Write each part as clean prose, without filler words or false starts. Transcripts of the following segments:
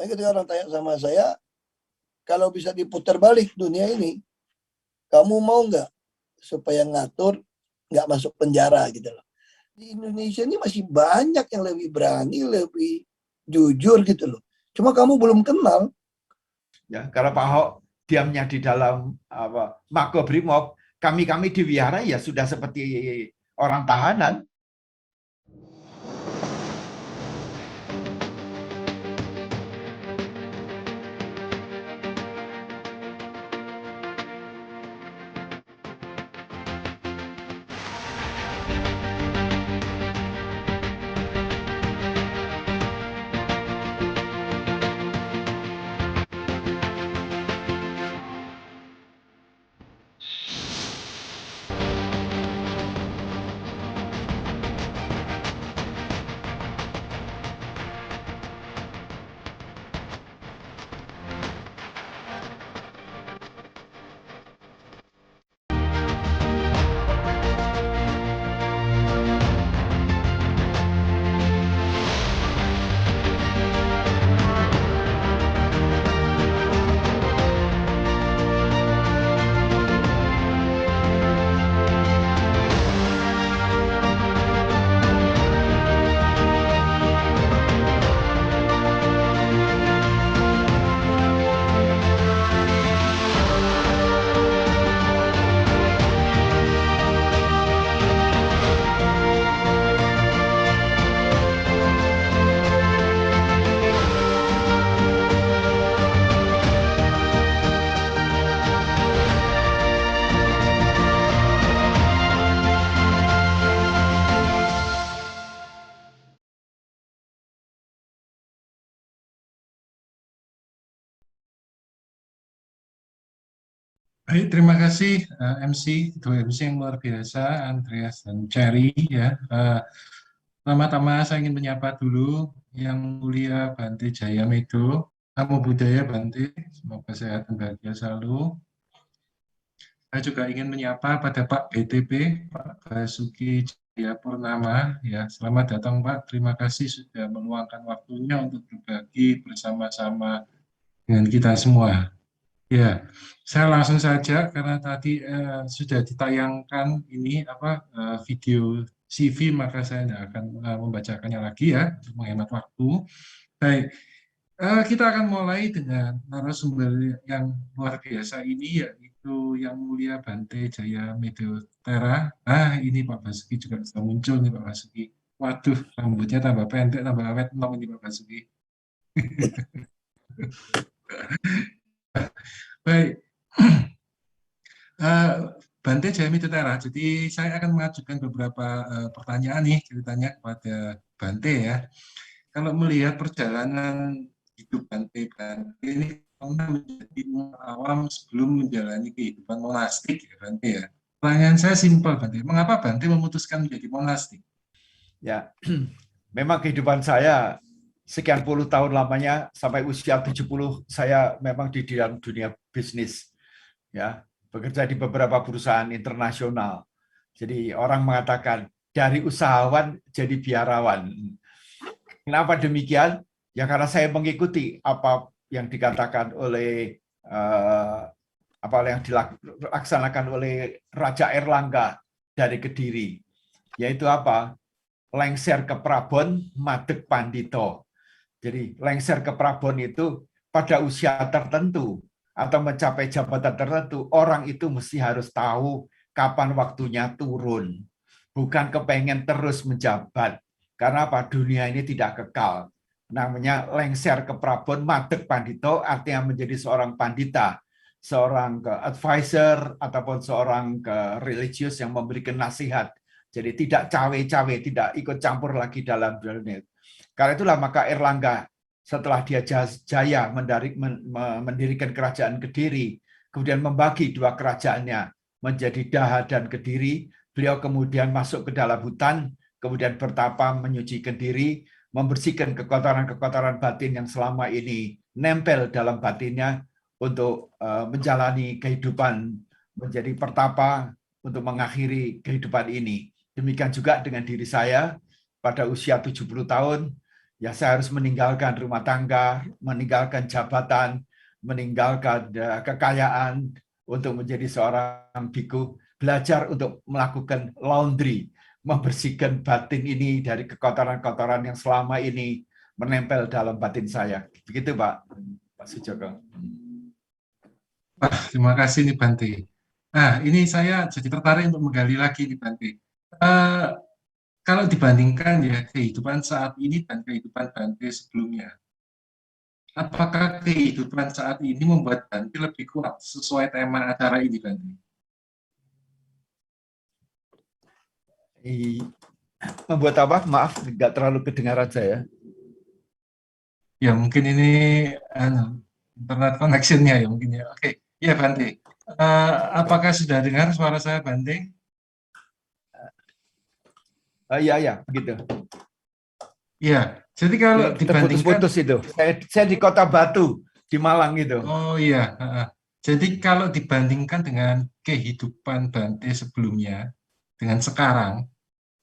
Makanya ketika orang tanya sama saya, kalau bisa diputar balik dunia ini, kamu mau nggak supaya ngatur nggak masuk penjara gitu loh. Di Indonesia ini masih banyak yang lebih berani, lebih jujur gitu loh. Cuma kamu belum kenal. Ya, kalau Pak Ahok diamnya di dalam Makobrimob, kami di wihara ya sudah seperti orang tahanan. Baik, terima kasih MC, dua MC yang luar biasa, Andreas dan Cherry ya. Pertama-tama saya ingin menyapa dulu Yang Mulia Bante Jaya Medo. Namo Buddhaya Bante, semoga sehat dan bahagia selalu. Saya juga ingin menyapa pada Pak BTP, Pak Basuki Cahaya Purnama. Ya, selamat datang Pak, terima kasih sudah meluangkan waktunya untuk berbagi bersama-sama dengan kita semua. Ya, saya langsung saja karena tadi sudah ditayangkan ini video CV, maka saya tidak akan membacakannya lagi ya untuk menghemat waktu. Baik, kita akan mulai dengan narasumber yang luar biasa ini, yaitu Yang Mulia Bante Jaya Medotera. Ini Pak Basuki juga sudah muncul nih Pak Basuki. Waduh, rambutnya tambah pendek, tambah awet ini Pak Basuki. Baik, Bante Jaya Medotera. Jadi saya akan mengajukan beberapa pertanyaan nih ceritanya kepada Bante ya. Kalau melihat perjalanan hidup Bante ini pernah menjadi awam sebelum menjalani kehidupan monastik ya Bante ya. Pertanyaan saya simpel Bante, mengapa Bante memutuskan menjadi monastik? Ya, memang kehidupan saya sekian puluh tahun lamanya sampai usia 70 saya memang di dalam dunia bisnis. Ya, bekerja di beberapa perusahaan internasional. Jadi orang mengatakan dari usahawan jadi biarawan. Kenapa demikian? Ya karena saya mengikuti apa yang dikatakan oleh apa yang dilaksanakan oleh Raja Erlangga dari Kediri, yaitu apa? Lengser ke Prabon, madeg pandito. Jadi lengser ke Prabon itu pada usia tertentu atau mencapai jabatan tertentu, orang itu mesti harus tahu kapan waktunya turun. Bukan kepengen terus menjabat. Karena apa? Dunia ini tidak kekal. Namanya lengser ke Prabon, madeg pandito, artinya menjadi seorang pandita, seorang advisor, ataupun seorang religius yang memberikan nasihat. Jadi tidak cawe-cawe, tidak ikut campur lagi dalam dunia. Karena itulah maka Erlangga setelah dia jaya mendirikan kerajaan Kediri, kemudian membagi dua kerajaannya menjadi Daha dan Kediri, beliau kemudian masuk ke dalam hutan, kemudian bertapa menyucikan diri, membersihkan kekotoran-kekotoran batin yang selama ini nempel dalam batinnya untuk menjalani kehidupan menjadi pertapa untuk mengakhiri kehidupan ini. Demikian juga dengan diri saya pada usia 70 tahun, Ya, saya harus meninggalkan rumah tangga, meninggalkan jabatan, meninggalkan kekayaan untuk menjadi seorang biku, belajar untuk melakukan laundry, membersihkan batin ini dari kekotoran-kotoran yang selama ini menempel dalam batin saya. Begitu, Pak Sujoko. Wah, terima kasih nih Bante. Nah, ini saya jadi tertarik untuk menggali lagi nih Bante. Eh, Kalau dibandingkan ya kehidupan saat ini dan kehidupan Bante sebelumnya, apakah kehidupan saat ini membuat Bante lebih kuat sesuai tema acara ini Bante? Membuat apa? Maaf, nggak terlalu kedengaran saya. Ya mungkin ini internet connection-nya ya mungkin ya. Oke, ya Bante. Apakah sudah dengar suara saya Bante? Iya, begitu. Iya, jadi kalau dibandingkan, Terputus-putus itu. Saya di Kota Batu, di Malang itu. oh iya, jadi kalau dibandingkan dengan kehidupan Bante sebelumnya, dengan sekarang,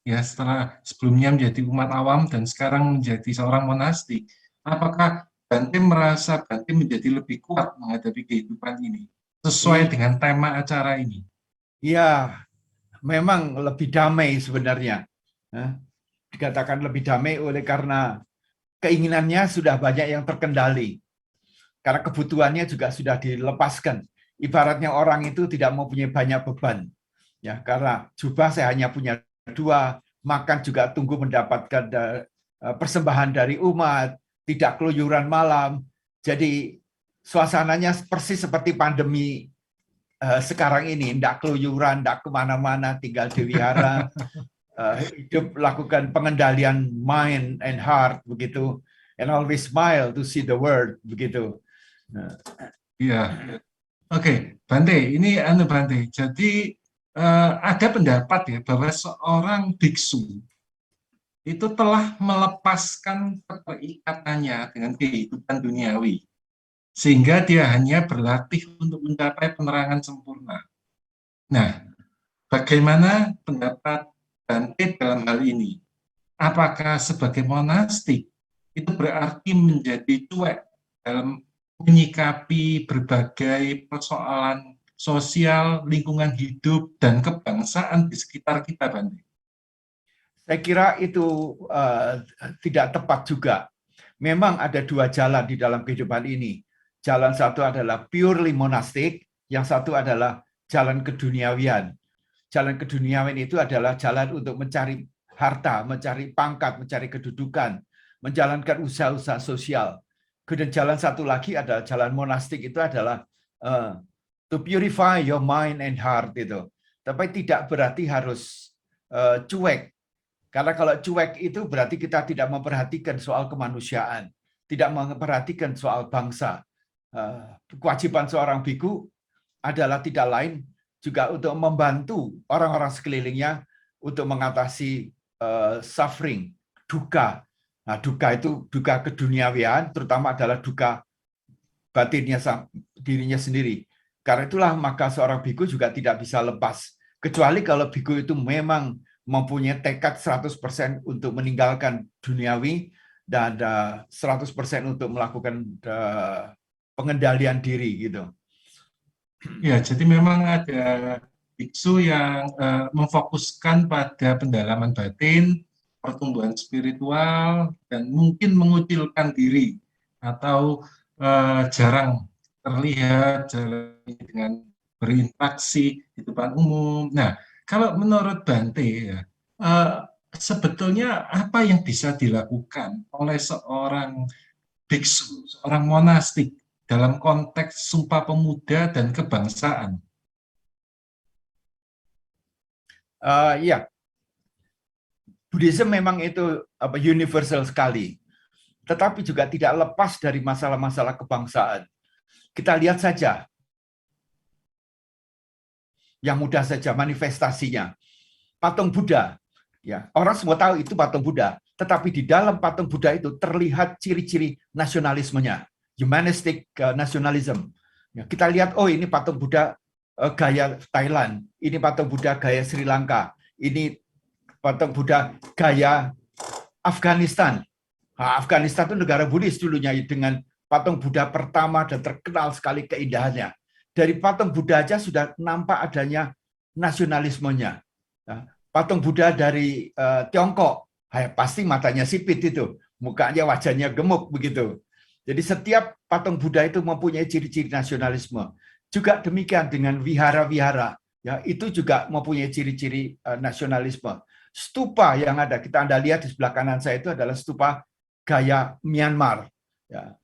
ya setelah sebelumnya menjadi umat awam dan sekarang menjadi seorang monastik, apakah Bante merasa Bante menjadi lebih kuat menghadapi kehidupan ini, sesuai dengan tema acara ini? Iya, memang lebih damai sebenarnya. Dikatakan lebih damai oleh karena keinginannya sudah banyak yang terkendali. Karena kebutuhannya juga sudah dilepaskan. Ibaratnya orang itu tidak mempunyai banyak beban. Ya, karena jubah saya hanya punya 2, makan juga tunggu mendapatkan persembahan dari umat, tidak keluyuran malam. Jadi suasananya persis seperti pandemi sekarang ini, tidak keluyuran, tidak kemana-mana, tinggal di wihara, hidup lakukan pengendalian mind and heart begitu, and always smile to see the world begitu. Iya, oke, Bante, ini Bante. Jadi ada pendapat ya bahwa seorang biksu itu telah melepaskan keterikatannya dengan kehidupan duniawi, sehingga dia hanya berlatih untuk mencapai penerangan sempurna. Nah, bagaimana pendapat Bante dalam hal ini? Apakah sebagai monastik itu berarti menjadi cuek dalam menyikapi berbagai persoalan sosial, lingkungan hidup, dan kebangsaan di sekitar kita, Bante? Saya kira itu tidak tepat juga. Memang ada 2 jalan di dalam kehidupan ini. Jalan satu adalah purely monastik, yang satu adalah jalan keduniawian. Jalan keduniawian itu adalah jalan untuk mencari harta, mencari pangkat, mencari kedudukan, menjalankan usaha-usaha sosial. Kemudian jalan satu lagi adalah jalan monastik, itu adalah to purify your mind and heart itu. Tapi tidak berarti harus cuek. Karena kalau cuek itu berarti kita tidak memperhatikan soal kemanusiaan, tidak memperhatikan soal bangsa. Kewajiban seorang biku adalah tidak lain juga untuk membantu orang-orang sekelilingnya untuk mengatasi suffering, duka. Nah, duka itu duka keduniawian, terutama adalah duka batinnya dirinya sendiri. Karena itulah maka seorang biku juga tidak bisa lepas. Kecuali kalau biku itu memang mempunyai tekad 100% untuk meninggalkan duniawi dan 100% untuk melakukan pengendalian diri gitu. Ya, jadi memang ada biksu yang memfokuskan pada pendalaman batin, pertumbuhan spiritual, dan mungkin mengucilkan diri atau jarang terlihat dengan berinteraksi di depan umum. Nah, kalau menurut Bante ya, sebetulnya apa yang bisa dilakukan oleh seorang biksu, seorang monastik dalam konteks Sumpah Pemuda dan kebangsaan? Ya, Buddhism memang itu universal sekali, tetapi juga tidak lepas dari masalah-masalah kebangsaan. Kita lihat saja, yang mudah saja manifestasinya. Patung Buddha, ya orang semua tahu itu patung Buddha, tetapi di dalam patung Buddha itu terlihat ciri-ciri nasionalismenya, humanistic nationalism. Ya, kita lihat, oh ini patung Buddha gaya Thailand, ini patung Buddha gaya Sri Lanka, ini patung Buddha gaya Afghanistan. Afghanistan itu negara Buddhis dulunya dengan patung Buddha pertama dan terkenal sekali keindahannya. Dari patung Buddha aja sudah nampak adanya nasionalismenya. Patung Buddha dari Tiongkok, pasti matanya sipit itu, mukanya wajahnya gemuk begitu. Jadi setiap patung Buddha itu mempunyai ciri-ciri nasionalisme. Juga demikian dengan wihara-wihara, ya itu juga mempunyai ciri-ciri nasionalisme. Stupa yang ada, Anda lihat di sebelah kanan saya itu adalah stupa gaya Myanmar. Ya.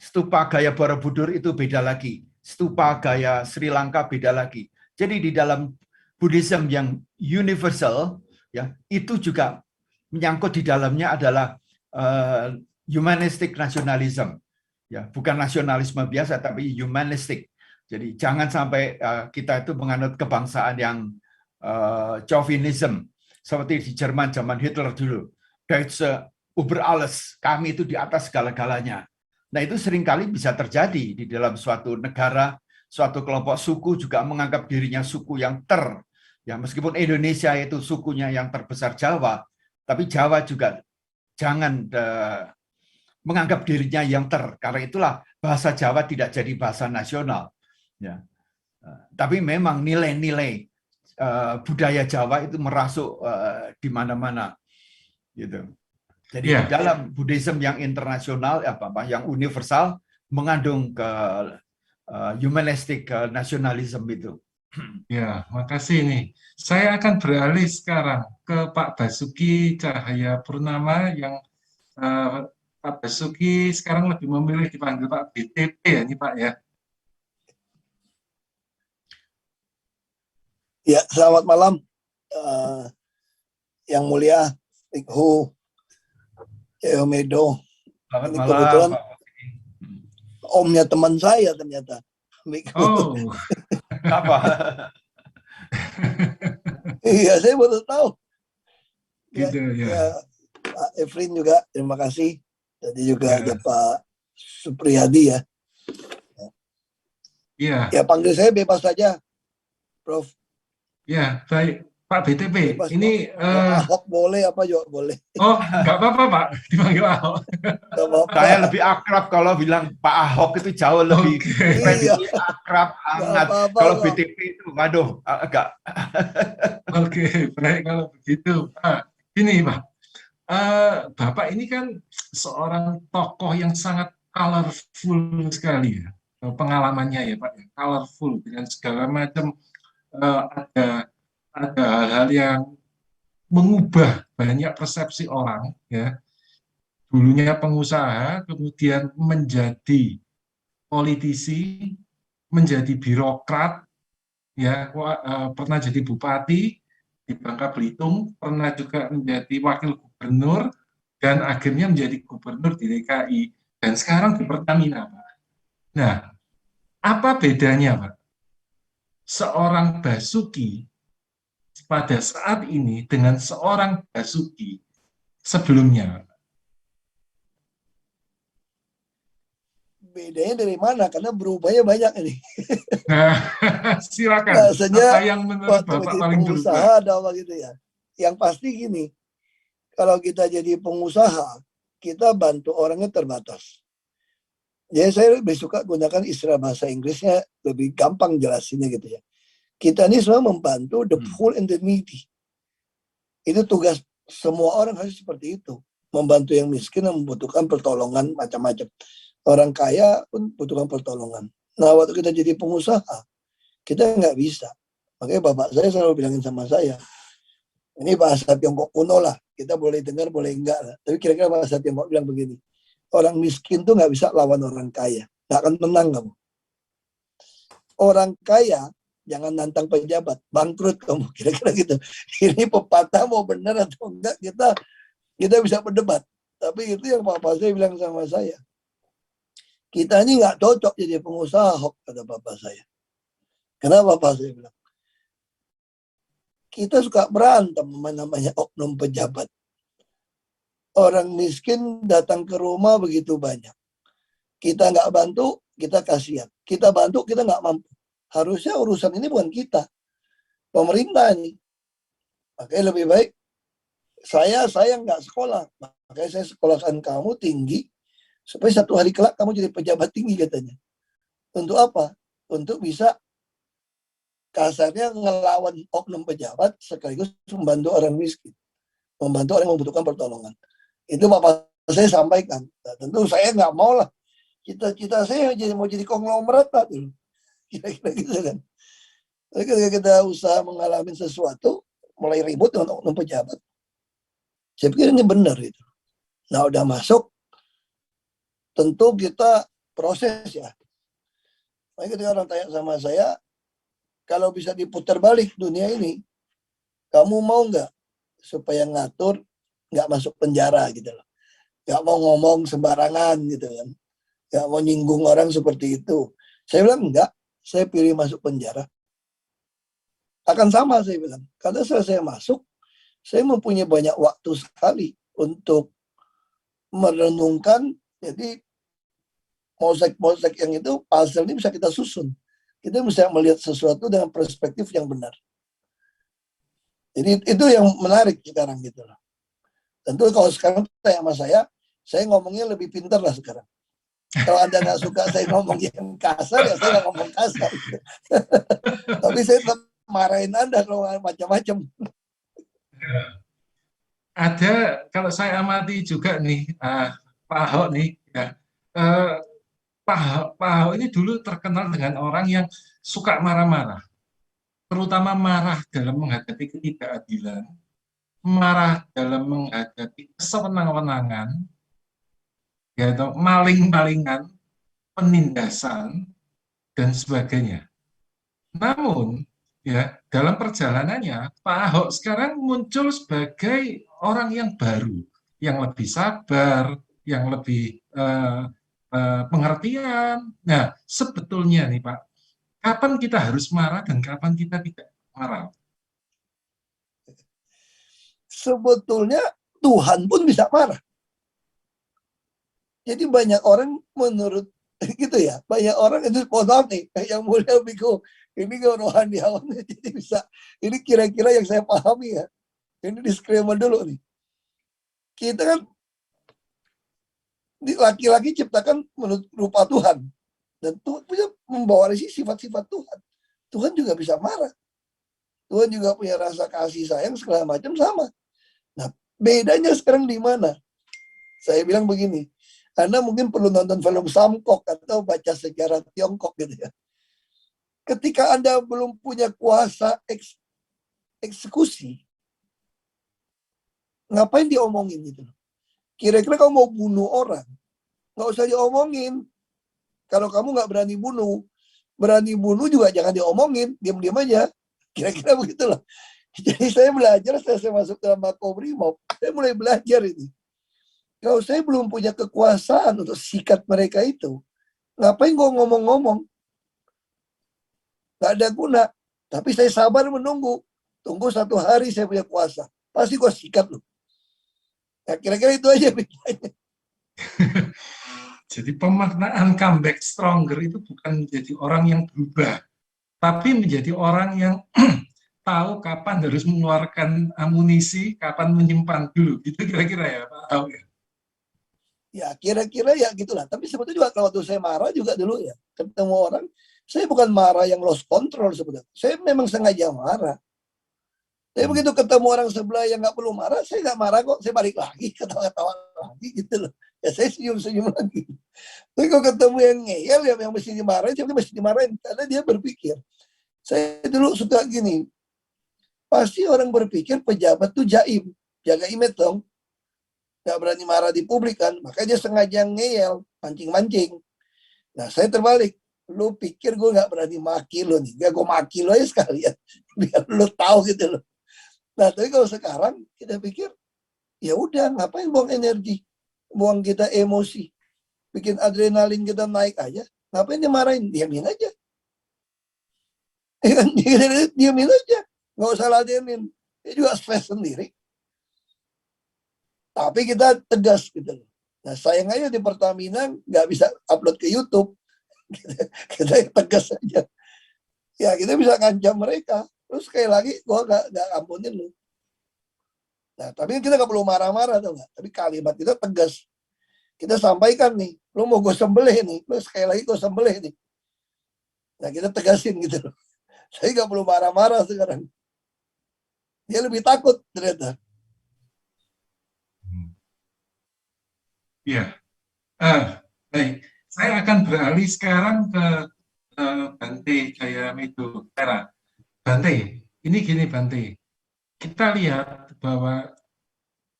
Stupa gaya Borobudur itu beda lagi. Stupa gaya Sri Lanka beda lagi. Jadi di dalam Buddhism yang universal, ya itu juga menyangkut di dalamnya adalah humanistic nationalism. Ya, bukan nasionalisme biasa, tapi humanistic. Jadi jangan sampai kita itu menganut kebangsaan yang chauvinism seperti di Jerman zaman Hitler dulu. Deutsche über alles, kami itu di atas segala-galanya. Nah, itu seringkali bisa terjadi di dalam suatu negara, suatu kelompok suku juga menganggap dirinya suku yang ya meskipun Indonesia itu sukunya yang terbesar Jawa, tapi Jawa juga jangan menganggap dirinya yang karena itulah bahasa Jawa tidak jadi bahasa nasional. Ya. Tapi memang nilai-nilai budaya Jawa itu merasuk di mana-mana, gitu. Jadi di dalam Buddhism yang internasional, yang universal, mengandung ke humanistic nasionalisme itu. Ya, makasih nih. Saya akan beralih sekarang ke Pak Basuki Cahayapurnama yang Pak Basuki sekarang lebih memilih dipanggil Pak BTP ya, ini Pak ya. Ya, selamat malam, Yang Mulia Ikhu Medo. Selamat Ini malam, kebetulan Pak Basuki. omnya teman saya ternyata. Oh, Apa? Iya, saya baru tahu. gitu ya. Pak Efrin juga, terima kasih. Tadi juga ada Pak Supriyadi ya. Iya. Ya, panggil saya bebas saja, Prof. Ya, baik. Pak BTP, Bebas, ini... Ahok boleh, apa juga boleh. Oh, nggak apa-apa Pak, dipanggil Ahok. Saya lebih akrab kalau bilang Pak Ahok itu jauh lebih friendly, akrab, hangat. Kalau BTP itu, waduh, agak. Oke, baik kalau begitu. Ini Pak, Bapak ini kan seorang tokoh yang sangat colorful sekali ya, pengalamannya ya Pak, colorful dengan segala macam ada hal-hal yang mengubah banyak persepsi orang ya. Dulunya pengusaha, kemudian menjadi politisi, menjadi birokrat, ya pernah jadi bupati di Bangka Belitung, pernah juga menjadi wakil gubernur, dan akhirnya menjadi gubernur di DKI, dan sekarang di Pertamina, Pak. Nah, apa bedanya, Pak? Seorang Basuki pada saat ini dengan seorang Basuki sebelumnya? Bedanya dari mana? Karena berubahnya banyak ini. Nah, silakan. Biasanya apa yang menurut Bapak paling pengusaha ada apa gitu ya. Yang pasti gini, kalau kita jadi pengusaha, kita bantu orangnya terbatas. Jadi saya lebih suka gunakan istilah bahasa Inggrisnya, lebih gampang jelasinnya gitu ya. Kita ini semua membantu the poor and the needy. Itu tugas semua orang harus seperti itu. Membantu yang miskin yang membutuhkan pertolongan macam-macam. Orang kaya pun butuhkan pertolongan. Nah, waktu kita jadi pengusaha, kita nggak bisa. Makanya bapak saya selalu bilangin sama saya, ini bahasa Tiongkok kuno lah. Kita boleh dengar, boleh enggak lah. Tapi kira-kira bahasa Tiongkok bilang begini, orang miskin tuh nggak bisa lawan orang kaya. Nggak akan menang kamu. Orang kaya, jangan nantang pejabat. Bangkrut kamu, kira-kira gitu. Ini pepatah mau benar atau enggak, kita bisa berdebat. Tapi itu yang bapak saya bilang sama saya. Kita ini nggak cocok jadi pengusaha, kata bapak saya. Kenapa bapak saya bilang? Kita suka berantem namanya oknum pejabat. Orang miskin datang ke rumah begitu banyak. Kita nggak bantu, kita kasihan. Kita bantu, kita nggak mampu. Harusnya urusan ini bukan kita. Pemerintah ini. Makanya lebih baik, saya nggak sekolah. makanya saya sekolahkan kamu tinggi, supaya satu hari kelak kamu jadi pejabat tinggi katanya. Untuk apa? Untuk bisa kasarnya ngelawan oknum pejabat sekaligus membantu orang miskin, membantu orang yang membutuhkan pertolongan. Itu Bapak saya sampaikan. Nah, tentu saya nggak mau lah. Cita-cita saya mau jadi konglomerat lah dulu. Kira-kira gitu kan. Tapi ketika kita usaha mengalami sesuatu, mulai ribut dengan oknum pejabat. Saya pikir ini benar itu. Nah udah masuk, tentu kita proses ya. Makanya ketika orang tanya sama saya, kalau bisa diputar balik dunia ini, kamu mau nggak supaya ngatur nggak masuk penjara gitu loh, nggak mau ngomong sembarangan gitu kan, nggak mau nyinggung orang seperti itu. Saya bilang enggak, saya pilih masuk penjara. Akan sama saya bilang, karena setelah saya masuk, saya mempunyai banyak waktu sekali untuk merenungkan. Jadi mosek-mosek yang itu puzzle ini bisa kita susun. Kita bisa melihat sesuatu dengan perspektif yang benar. Jadi itu yang menarik sekarang gitu loh. Tentu kalau sekarang tanya sama saya ngomongnya lebih pintar lah sekarang. Kalau Anda nggak suka saya ngomong yang kasar, ya saya nggak ngomong kasar. Tapi saya tetap marahin Anda kalau macam-macam. Ada, kalau saya amati juga nih, Pak Ahok nih, ya, Pak Ahok ini dulu terkenal dengan orang yang suka marah-marah, terutama marah dalam menghadapi ketidakadilan, marah dalam menghadapi kesewenang-wenangan, yaitu maling-malingan, penindasan, dan sebagainya. Namun, ya, dalam perjalanannya, Pak Ahok sekarang muncul sebagai orang yang baru, yang lebih sabar, yang lebih pengertian. Nah, sebetulnya nih Pak, kapan kita harus marah dan kapan kita tidak marah? Sebetulnya Tuhan pun bisa marah. Jadi banyak orang menurut gitu ya, banyak orang itu maaf nih, yang mulia Biko, ini kerohaniawan, jadi bisa, ini kira-kira yang saya pahami ya, ini disclaimer dulu nih. Kita kan laki-laki ciptakan menurut rupa Tuhan, dan Tuhan punya membawa sifat-sifat Tuhan. Tuhan juga bisa marah. Tuhan juga punya rasa kasih sayang segala macam sama. Nah, bedanya sekarang di mana? Saya bilang begini, Anda mungkin perlu nonton film Samkok atau baca sejarah Tiongkok gitu ya. Ketika Anda belum punya kuasa eksekusi, ngapain diomongin gitu? Kira-kira kamu mau bunuh orang, nggak usah diomongin. Kalau kamu nggak berani bunuh juga jangan diomongin, diam-diam aja. Kira-kira begitulah. Jadi saya belajar, saya masuk dalam Makobrimob, saya mulai belajar ini. Kalau saya belum punya kekuasaan untuk sikat mereka itu, ngapain gue ngomong-ngomong? Gak ada guna. Tapi saya sabar menunggu. Tunggu satu hari saya punya kuasa. Pasti gue sikat loh. Nah, kira-kira itu aja bedanya. Jadi pemaknaan comeback stronger itu bukan menjadi orang yang berubah, tapi menjadi orang yang tahu kapan harus mengeluarkan amunisi, kapan menyimpan dulu. Itu kira-kira ya Pak Ahok ya? Ya kira-kira ya gitulah. Tapi sebetulnya juga kalau waktu saya marah juga dulu ya. Ketemu orang, saya bukan marah yang lost control sebetulnya. Saya memang sengaja marah. Tapi begitu ketemu orang sebelah yang nggak perlu marah, saya nggak marah kok. Saya balik lagi, ketawa-ketawa lagi gitu loh. Ya saya senyum-senyum lagi. Tapi kalau ketemu yang ngeyel, yang mesti dimarahin, saya mesti dimarahin. Karena dia berpikir. Saya dulu suka gini, pasti orang berpikir pejabat tuh jaim. Jaga image dong. Nggak berani marah di publik kan. Makanya dia sengaja ngeyel, mancing-mancing. Nah saya terbalik. Lu pikir gue nggak berani maki lo nih. Gue maki lo aja sekalian. Biar lu tahu gitu loh. Nah, tapi kalau sekarang kita pikir, ya udah ngapain buang energi, buang kita emosi, bikin adrenalin kita naik aja, ngapain dimarahin, diamin aja, diamin aja, nggak usah ladenin, dia juga stres sendiri. Tapi kita tegas gitu loh. Nah sayang aja di Pertamina nggak bisa upload ke YouTube, kita tegas aja. Ya kita bisa ngancam mereka. Terus sekali lagi, gue nggak ampunin lu. Nah, tapi kita nggak perlu marah-marah tuh nggak. Tapi kalimat kita tegas. Kita sampaikan nih, lu mau gue sembelih nih, lu sekali lagi gue sembelih nih. Nah, kita tegasin gitu loh. Saya nggak perlu marah-marah sekarang. Dia lebih takut ternyata. Ya, baik. Saya akan beralih sekarang ke Bante Jaya Medo Tera. Bante, ini gini Bante, kita lihat bahwa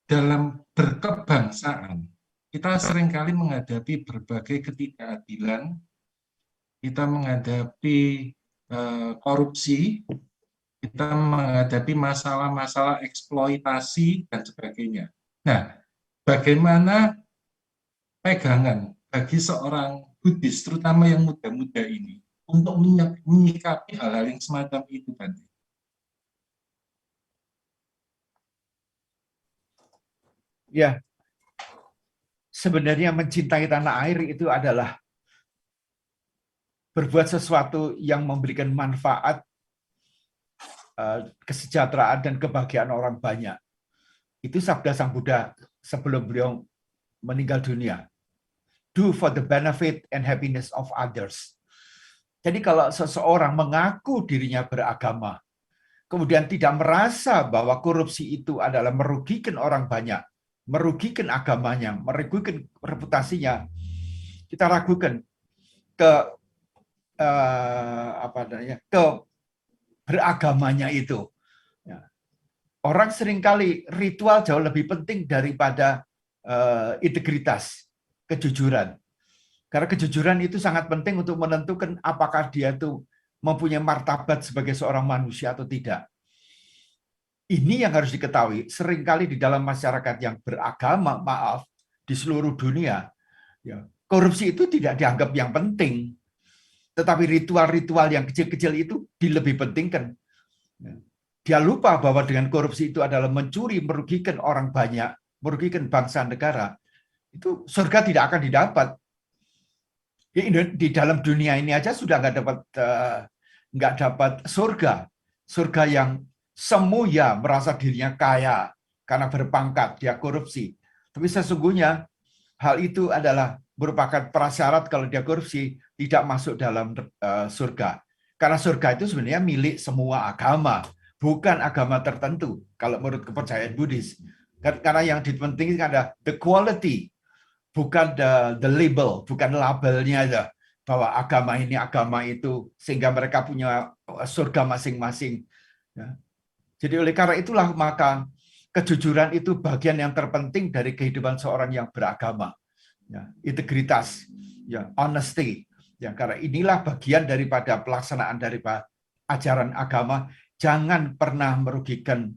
dalam berkebangsaan, kita seringkali menghadapi berbagai ketidakadilan, kita menghadapi korupsi, kita menghadapi masalah-masalah eksploitasi, dan sebagainya. Nah, bagaimana pegangan bagi seorang Buddhis, terutama yang muda-muda ini, untuk menyikapi hal-hal yang semacam itu, Bante? Ya, sebenarnya mencintai tanah air itu adalah berbuat sesuatu yang memberikan manfaat, kesejahteraan dan kebahagiaan orang banyak. Itu sabda Sang Buddha sebelum beliau meninggal dunia. Do for the benefit and happiness of others. Jadi kalau seseorang mengaku dirinya beragama, kemudian tidak merasa bahwa korupsi itu adalah merugikan orang banyak, merugikan agamanya, merugikan reputasinya, kita ragukan ke ke beragamanya itu. Orang seringkali ritual jauh lebih penting daripada integritas, kejujuran. Karena kejujuran itu sangat penting untuk menentukan apakah dia itu mempunyai martabat sebagai seorang manusia atau tidak. Ini yang harus diketahui. Seringkali di dalam masyarakat yang beragama, maaf, di seluruh dunia, ya, korupsi itu tidak dianggap yang penting. Tetapi ritual-ritual yang kecil-kecil itu dilebih pentingkan. Dia lupa bahwa dengan korupsi itu adalah mencuri, merugikan orang banyak, merugikan bangsa negara. Itu surga tidak akan didapat. Di dalam dunia ini aja sudah nggak dapat surga yang semu ya merasa dirinya kaya karena berpangkat, dia korupsi. Tapi sesungguhnya hal itu adalah merupakan prasyarat kalau dia korupsi tidak masuk dalam surga. Karena surga itu sebenarnya milik semua agama, bukan agama tertentu kalau menurut kepercayaan Buddhis. Karena yang dipentingkan ada the quality, bukan the label, bukan labelnya aja bahwa agama ini agama itu sehingga mereka punya surga masing-masing. Jadi oleh karena itulah maka kejujuran itu bagian yang terpenting dari kehidupan seorang yang beragama. Integritas, honesty. Karena inilah bagian daripada pelaksanaan daripada ajaran agama. Jangan pernah merugikan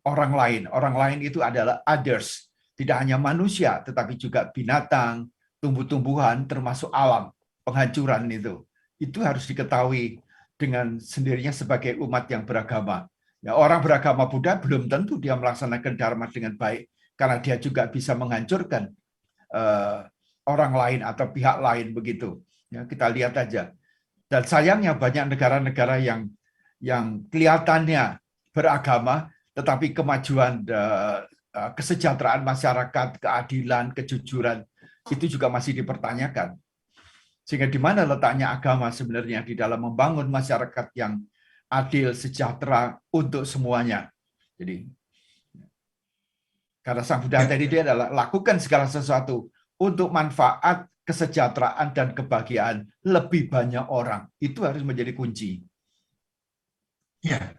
orang lain. Orang lain itu adalah others. Tidak hanya manusia, tetapi juga binatang, tumbuh-tumbuhan, termasuk alam, penghancuran itu. Itu harus diketahui dengan sendirinya sebagai umat yang beragama. Ya, orang beragama Buddha belum tentu dia melaksanakan dharma dengan baik, karena dia juga bisa menghancurkan orang lain atau pihak lain begitu. Ya, kita lihat aja. Dan sayangnya banyak negara-negara yang kelihatannya beragama, tetapi kemajuan kesejahteraan masyarakat, keadilan, kejujuran, itu juga masih dipertanyakan. Sehingga di mana letaknya agama sebenarnya di dalam membangun masyarakat yang adil, sejahtera untuk semuanya. Jadi, karena Sang Buddha tadi dia adalah lakukan segala sesuatu untuk manfaat, kesejahteraan, dan kebahagiaan lebih banyak orang. Itu harus menjadi kunci. Ya.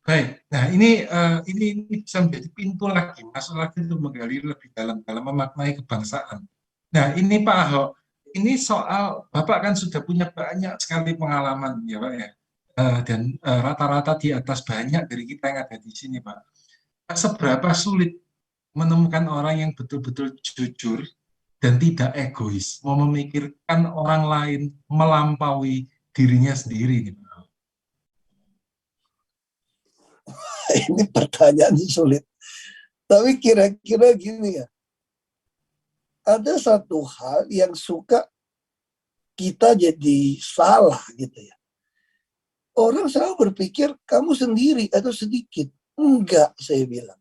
Baik, nah ini bisa menjadi pintu lagi, masuk lagi untuk menggali lebih dalam memaknai kebangsaan. Nah ini Pak Ahok, ini soal Bapak kan sudah punya banyak sekali pengalaman ya Pak ya, dan rata-rata di atas banyak dari kita yang ada di sini Pak. Seberapa sulit menemukan orang yang betul-betul jujur dan tidak egois, mau memikirkan orang lain melampaui dirinya sendiri nih Pak? Ini pertanyaan sulit. Tapi kira-kira gini ya. Ada satu hal yang suka kita jadi salah gitu ya. Orang selalu berpikir kamu sendiri atau sedikit. Enggak, saya bilang.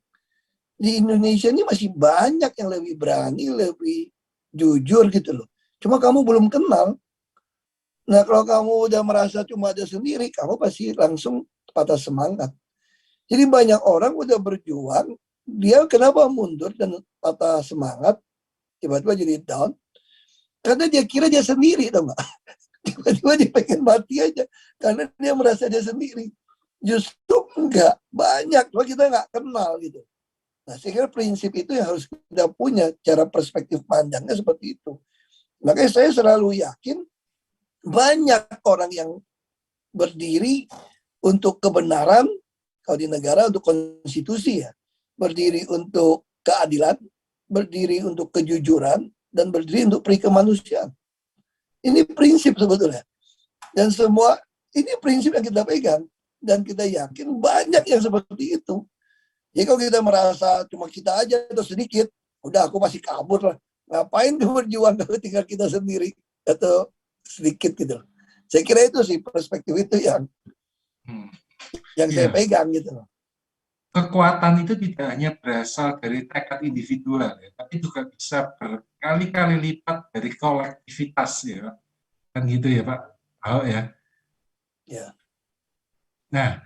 di Indonesia ini masih banyak yang lebih berani, lebih jujur gitu loh. Cuma kamu belum kenal. Nah, kalau kamu udah merasa cuma ada sendiri, kamu pasti langsung patah semangat. Jadi banyak orang udah berjuang, dia kenapa mundur dan patah semangat, tiba-tiba jadi down, karena dia kira dia sendiri, tau nggak? Tiba-tiba dia pengen mati aja, karena dia merasa dia sendiri. Justru enggak, banyak, cuma kita nggak kenal gitu. Nah, saya kira prinsip itu yang harus kita punya, cara perspektif pandangnya seperti itu. Makanya saya selalu yakin, banyak orang yang berdiri untuk kebenaran, kalau di negara untuk konstitusi ya, berdiri untuk keadilan, berdiri untuk kejujuran, dan berdiri untuk peri kemanusiaan. Ini prinsip sebetulnya. Dan semua, ini prinsip yang kita pegang. Dan kita yakin banyak yang seperti itu. Jadi kalau kita merasa cuma kita aja atau sedikit, udah aku masih kabur lah. Ngapain berjuang kalau tinggal kita sendiri atau sedikit gitu. Saya kira itu sih perspektif itu yang saya pegang gitu loh. Kekuatan itu tidak hanya berasal dari tekad individual, ya, tapi juga bisa berkali-kali lipat dari kolektivitas, ya, kan gitu ya Pak Ahok ya. Ya. Nah,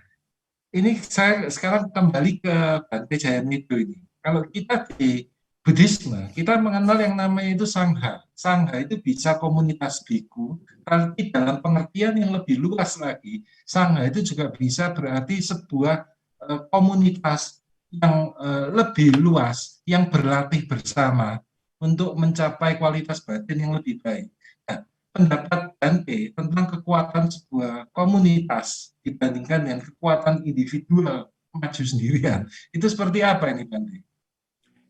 ini saya sekarang kembali ke Bante Jayamitro ini. Kalau kita di Buddhisme, kita mengenal yang namanya itu Sangha. Sangha itu bisa komunitas biku, tapi dalam pengertian yang lebih luas lagi, Sangha itu juga bisa berarti sebuah komunitas yang lebih luas, yang berlatih bersama untuk mencapai kualitas batin yang lebih baik. Nah, pendapat Bante tentang kekuatan sebuah komunitas dibandingkan dengan kekuatan individual maju sendirian, itu seperti apa ini Bante?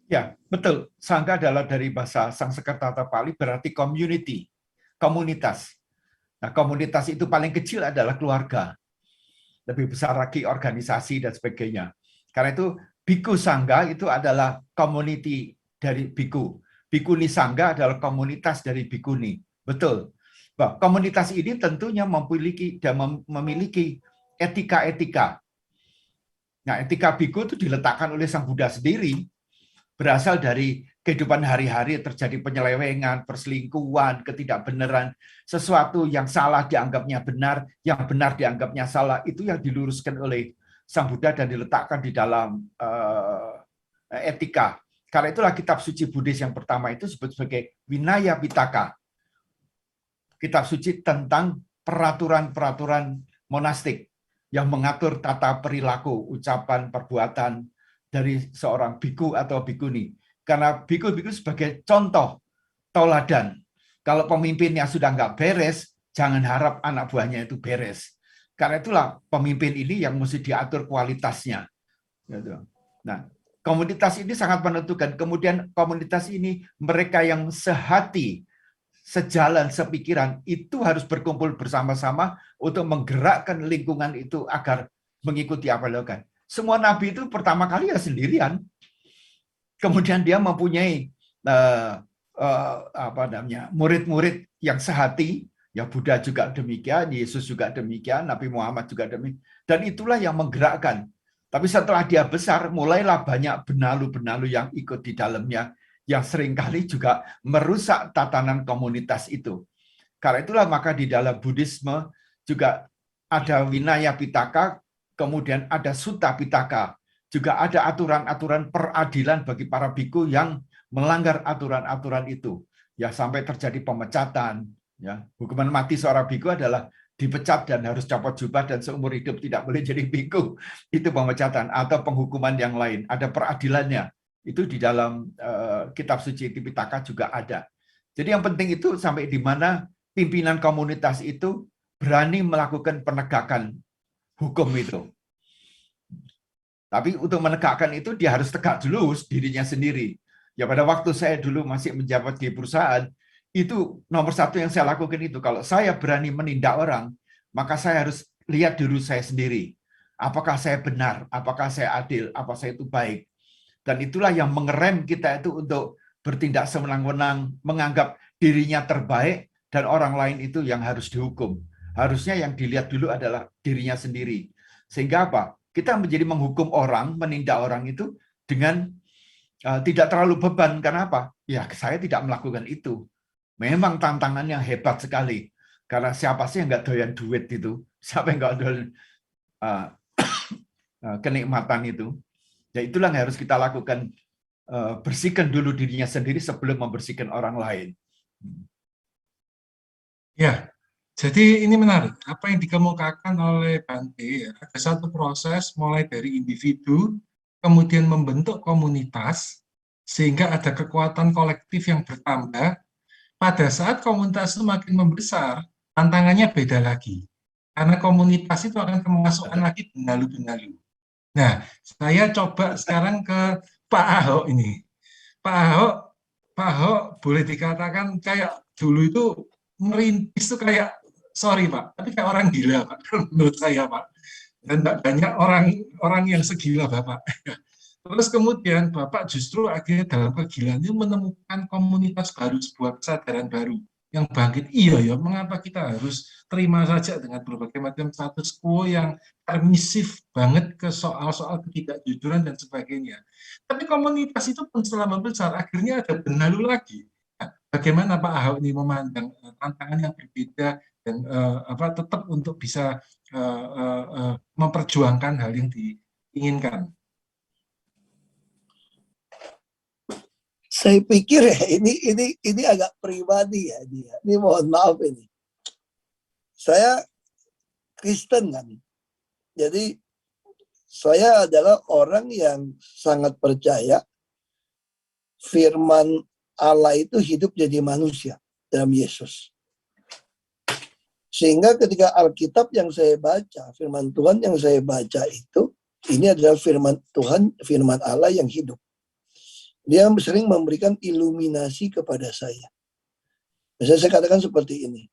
Ya, betul. Sangha adalah dari bahasa Sanskerta Pali berarti community, komunitas. Nah, komunitas itu paling kecil adalah keluarga. Lebih besar lagi organisasi dan sebagainya. Karena itu Biku Sangha itu adalah community dari Biku. Bikuni Sangha adalah komunitas dari Bikuni. Betul. Bah, komunitas ini tentunya memiliki etika-etika. Nah, etika Biku itu diletakkan oleh Sang Buddha sendiri. Berasal dari kehidupan hari-hari terjadi penyelewengan, perselingkuhan, ketidakbenaran, sesuatu yang salah dianggapnya benar, yang benar dianggapnya salah, itu yang diluruskan oleh Sang Buddha dan diletakkan di dalam etika. Karena itulah kitab suci Buddhis yang pertama itu disebut sebagai Vinaya Pitaka. Kitab suci tentang peraturan-peraturan monastik yang mengatur tata perilaku, ucapan, perbuatan, dari seorang biku atau bikuni. Karena biku-biku sebagai contoh, tauladan. Kalau pemimpinnya sudah nggak beres, jangan harap anak buahnya itu beres. Karena itulah pemimpin ini yang mesti diatur kualitasnya. Nah, komunitas ini sangat menentukan. Kemudian komunitas ini, mereka yang sehati, sejalan, sepikiran, itu harus berkumpul bersama-sama untuk menggerakkan lingkungan itu agar mengikuti apa yang dilakukan. Semua nabi itu pertama kali ya sendirian. Kemudian dia mempunyai murid-murid yang sehati. Ya Buddha juga demikian, Yesus juga demikian, Nabi Muhammad juga demikian. Dan itulah yang menggerakkan. Tapi setelah dia besar, mulailah banyak benalu-benalu yang ikut di dalamnya, yang seringkali juga merusak tatanan komunitas itu. Karena itulah maka di dalam Buddhisme juga ada Vinaya Pitaka, kemudian ada Sutta Pitaka, juga ada aturan-aturan peradilan bagi para biku yang melanggar aturan-aturan itu. Ya sampai terjadi pemecatan. Ya, hukuman mati seorang biku adalah dipecat dan harus copot jubah dan seumur hidup tidak boleh jadi biku. Itu pemecatan atau penghukuman yang lain. Ada peradilannya. Itu di dalam kitab suci Tipitaka juga ada. Jadi yang penting itu sampai di mana pimpinan komunitas itu berani melakukan penegakan hukum itu. Tapi untuk menegakkan itu dia harus tegak dulu dirinya sendiri. Ya pada waktu saya dulu masih menjabat di perusahaan, itu nomor satu yang saya lakukan itu. Kalau saya berani menindak orang, maka saya harus lihat diri saya sendiri. Apakah saya benar, apakah saya adil, apa saya itu baik. Dan itulah yang mengerem kita itu untuk bertindak sewenang-wenang, menganggap dirinya terbaik, dan orang lain itu yang harus dihukum. Harusnya yang dilihat dulu adalah dirinya sendiri. Sehingga apa? Kita menjadi menghukum orang, menindak orang itu dengan tidak terlalu beban. Kenapa? Ya, saya tidak melakukan itu. Memang tantangan yang hebat sekali. Karena siapa sih yang nggak doyan duit itu? Siapa yang nggak doyan kenikmatan itu? Ya itulah yang harus kita lakukan. Bersihkan dulu dirinya sendiri sebelum membersihkan orang lain. Ya, jadi ini menarik. Apa yang dikemukakan oleh Bante, ya, ada satu proses mulai dari individu, kemudian membentuk komunitas, sehingga ada kekuatan kolektif yang bertambah. Pada saat komunitas itu makin membesar, tantangannya beda lagi. Karena komunitas itu akan kemasukan lagi benalu-benalu. Nah, saya coba sekarang ke Pak Ahok ini. Pak Ahok, Pak Ahok boleh dikatakan kayak dulu itu merintis itu kayak, sorry Pak, tapi kayak orang gila Pak, menurut saya Pak. Dan banyak orang yang segila Bapak. Terus kemudian Bapak justru akhirnya dalam kegilaan itu menemukan komunitas baru, sebuah kesadaran baru yang bangkit. Iya ya, mengapa kita harus terima saja dengan berbagai macam status quo yang permisif banget ke soal-soal ketidakjujuran dan sebagainya. Tapi komunitas itu pun selama besar akhirnya ada benalu lagi. Nah, bagaimana Pak Ahok ini memandang tantangan yang berbeda dan tetap untuk bisa memperjuangkan hal yang diinginkan? Saya pikir ya ini agak pribadi ya dia. Ini mohon maaf ini. Saya Kristen kan. Jadi saya adalah orang yang sangat percaya firman Allah itu hidup jadi manusia dalam Yesus. Sehingga ketika Alkitab yang saya baca, firman Tuhan yang saya baca itu, ini adalah firman Tuhan, firman Allah yang hidup. Dia sering memberikan iluminasi kepada saya. Misalnya saya katakan seperti ini.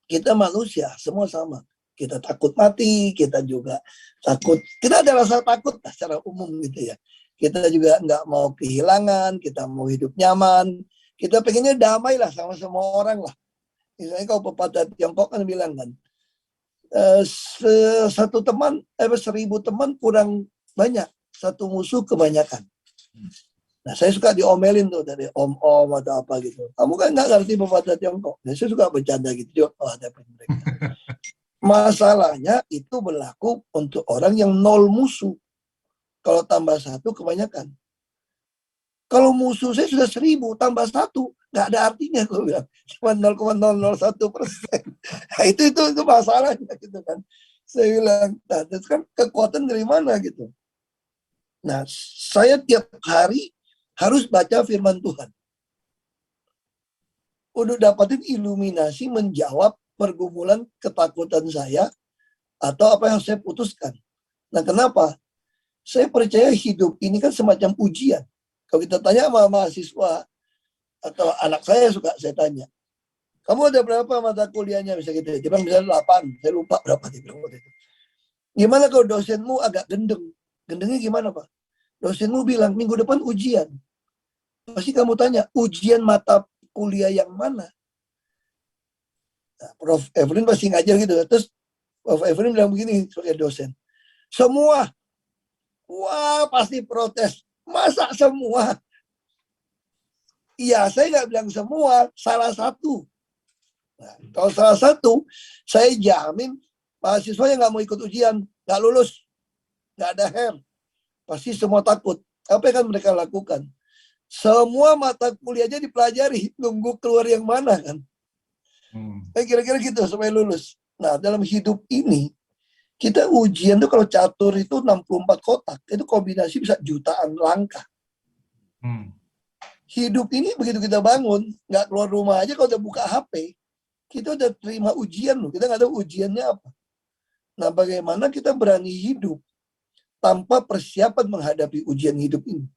Kita manusia, semua sama. Kita takut mati, kita juga takut. Kita ada rasa takut lah secara umum gitu ya. Kita juga nggak mau kehilangan, kita mau hidup nyaman. Kita pengennya damai lah sama semua orang lah. Misalnya kalau pepatah Tiongkok kan bilang kan, satu teman, 1000 teman kurang banyak, satu musuh kebanyakan. Nah, saya suka diomelin tuh dari om-om atau apa gitu. Kamu kan nggak ngerti pepatah Tiongkok. Nah, saya suka bercanda gitu. Mereka. Masalahnya itu berlaku untuk orang yang 0 musuh. Kalau tambah 1 kebanyakan. Kalau musuh saya sudah 1000 tambah 1 nggak ada artinya kalau bilang. Cuma 0,001%. Nah, itu masalahnya gitu kan. Saya bilang, nah, itu kan kekuatan dari mana gitu. Nah, saya tiap hari harus baca firman Tuhan. Untuk dapatin iluminasi menjawab pergumulan ketakutan saya atau apa yang saya putuskan. Nah, kenapa? Saya percaya hidup ini kan semacam ujian. Kalau kita tanya sama mahasiswa atau anak saya suka saya tanya, kamu ada berapa mata kuliahnya bisa gitu? Dia bilang misalnya 8, saya lupa berapa dia bilang waktu itu. Gimana kalau dosenmu agak gendeng? Gendengnya gimana Pak? Dosenmu bilang minggu depan ujian. Pasti kamu tanya, ujian mata kuliah yang mana? Nah, Prof. Evelyn pasti ngajar gitu. Terus Prof. Evelyn bilang begini sebagai dosen. Semua. Wah, pasti protes. Masa semua? Iya, saya nggak bilang semua. Salah satu. Nah, kalau salah satu, saya jamin mahasiswa yang nggak mau ikut ujian, nggak lulus. Nggak ada HER. Pasti semua takut. Apa yang akan mereka lakukan? Semua mata kuliahnya dipelajari, nunggu keluar yang mana kan. Kira-kira gitu supaya lulus. Nah, dalam hidup ini, kita ujian tuh kalau catur itu 64 kotak, itu kombinasi bisa jutaan langkah. Hidup ini begitu kita bangun, nggak keluar rumah aja kalau udah buka HP, kita udah terima ujian loh, kita nggak tahu ujiannya apa. Nah, bagaimana kita berani hidup tanpa persiapan menghadapi ujian hidup ini?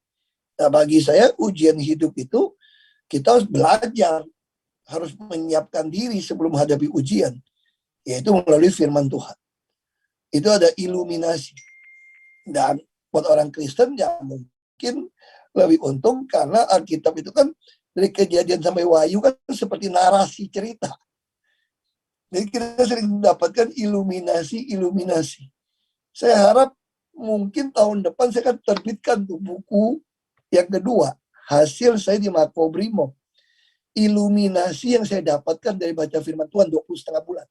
Nah, bagi saya ujian hidup itu kita harus belajar, harus menyiapkan diri sebelum menghadapi ujian, yaitu melalui firman Tuhan. Itu ada iluminasi. Dan buat orang Kristen ya mungkin lebih untung karena Alkitab itu kan dari Kejadian sampai Wahyu kan seperti narasi cerita. Jadi kita sering mendapatkan iluminasi. Saya harap mungkin tahun depan saya akan terbitkan tuh buku Yang kedua, hasil saya di Makobrimob. Iluminasi yang saya dapatkan dari baca firman Tuhan 20,5 bulan.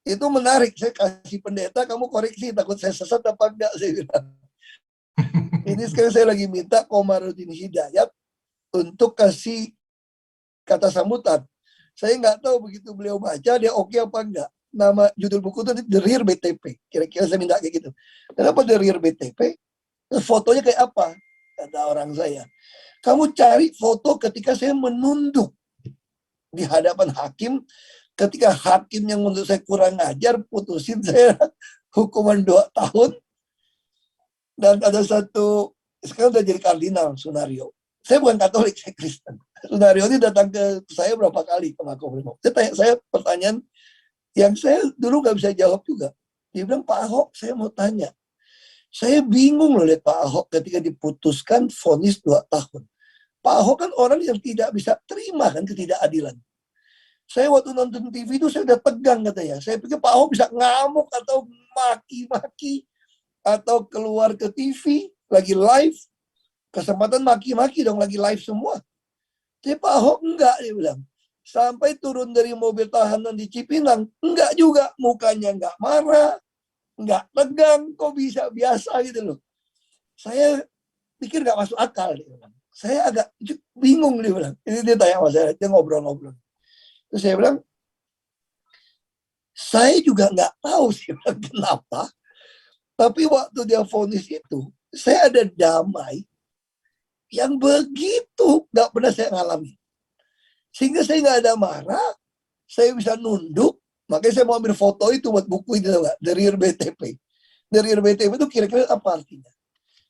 Itu menarik. Saya kasih pendeta, kamu koreksi, takut saya sesat apa enggak, saya bilang. Ini sekarang saya lagi minta Komarudin Hidayat untuk kasih kata sambutan. Saya nggak tahu begitu beliau baca, dia oke apa enggak. Nama judul buku itu The Real BTP. Kira-kira saya minta kayak gitu. Kenapa The Real BTP? Fotonya kayak apa? Kata orang saya. Kamu cari foto ketika saya menunduk di hadapan hakim. Ketika hakim yang menurut saya kurang ajar, putusin saya hukuman 2 tahun. Dan ada satu, sekarang udah jadi kardinal, Sunario. Saya bukan Katolik, saya Kristen. Sunario ini datang ke saya berapa kali ke Makobrimob. Saya pertanyaan yang saya dulu nggak bisa jawab juga. Dia bilang, Pak Ahok, saya mau tanya. Saya bingung loh lihat Pak Ahok ketika diputuskan vonis 2 tahun. Pak Ahok kan orang yang tidak bisa terima kan ketidakadilan. Saya waktu nonton TV itu saya udah tegang katanya. Saya pikir Pak Ahok bisa ngamuk atau maki-maki atau keluar ke TV lagi live. Kesempatan maki-maki dong, lagi live semua. Tapi Pak Ahok enggak, dia bilang. Sampai turun dari mobil tahanan di Cipinang, enggak juga, mukanya enggak marah, enggak tegang, kok bisa biasa gitu loh. Saya pikir enggak masuk akal, dia bilang. Saya agak bingung, dia bilang. Ini dia tanya sama saya, dia ngobrol-ngobrol. Terus saya bilang, saya juga enggak tahu sih kenapa, tapi waktu dia vonis itu, saya ada damai yang begitu enggak pernah saya ngalami. Sehingga saya nggak ada marah, saya bisa nunduk, makanya saya mau ambil foto itu buat buku itu, The Real BTP. The Real BTP itu kira-kira apa artinya?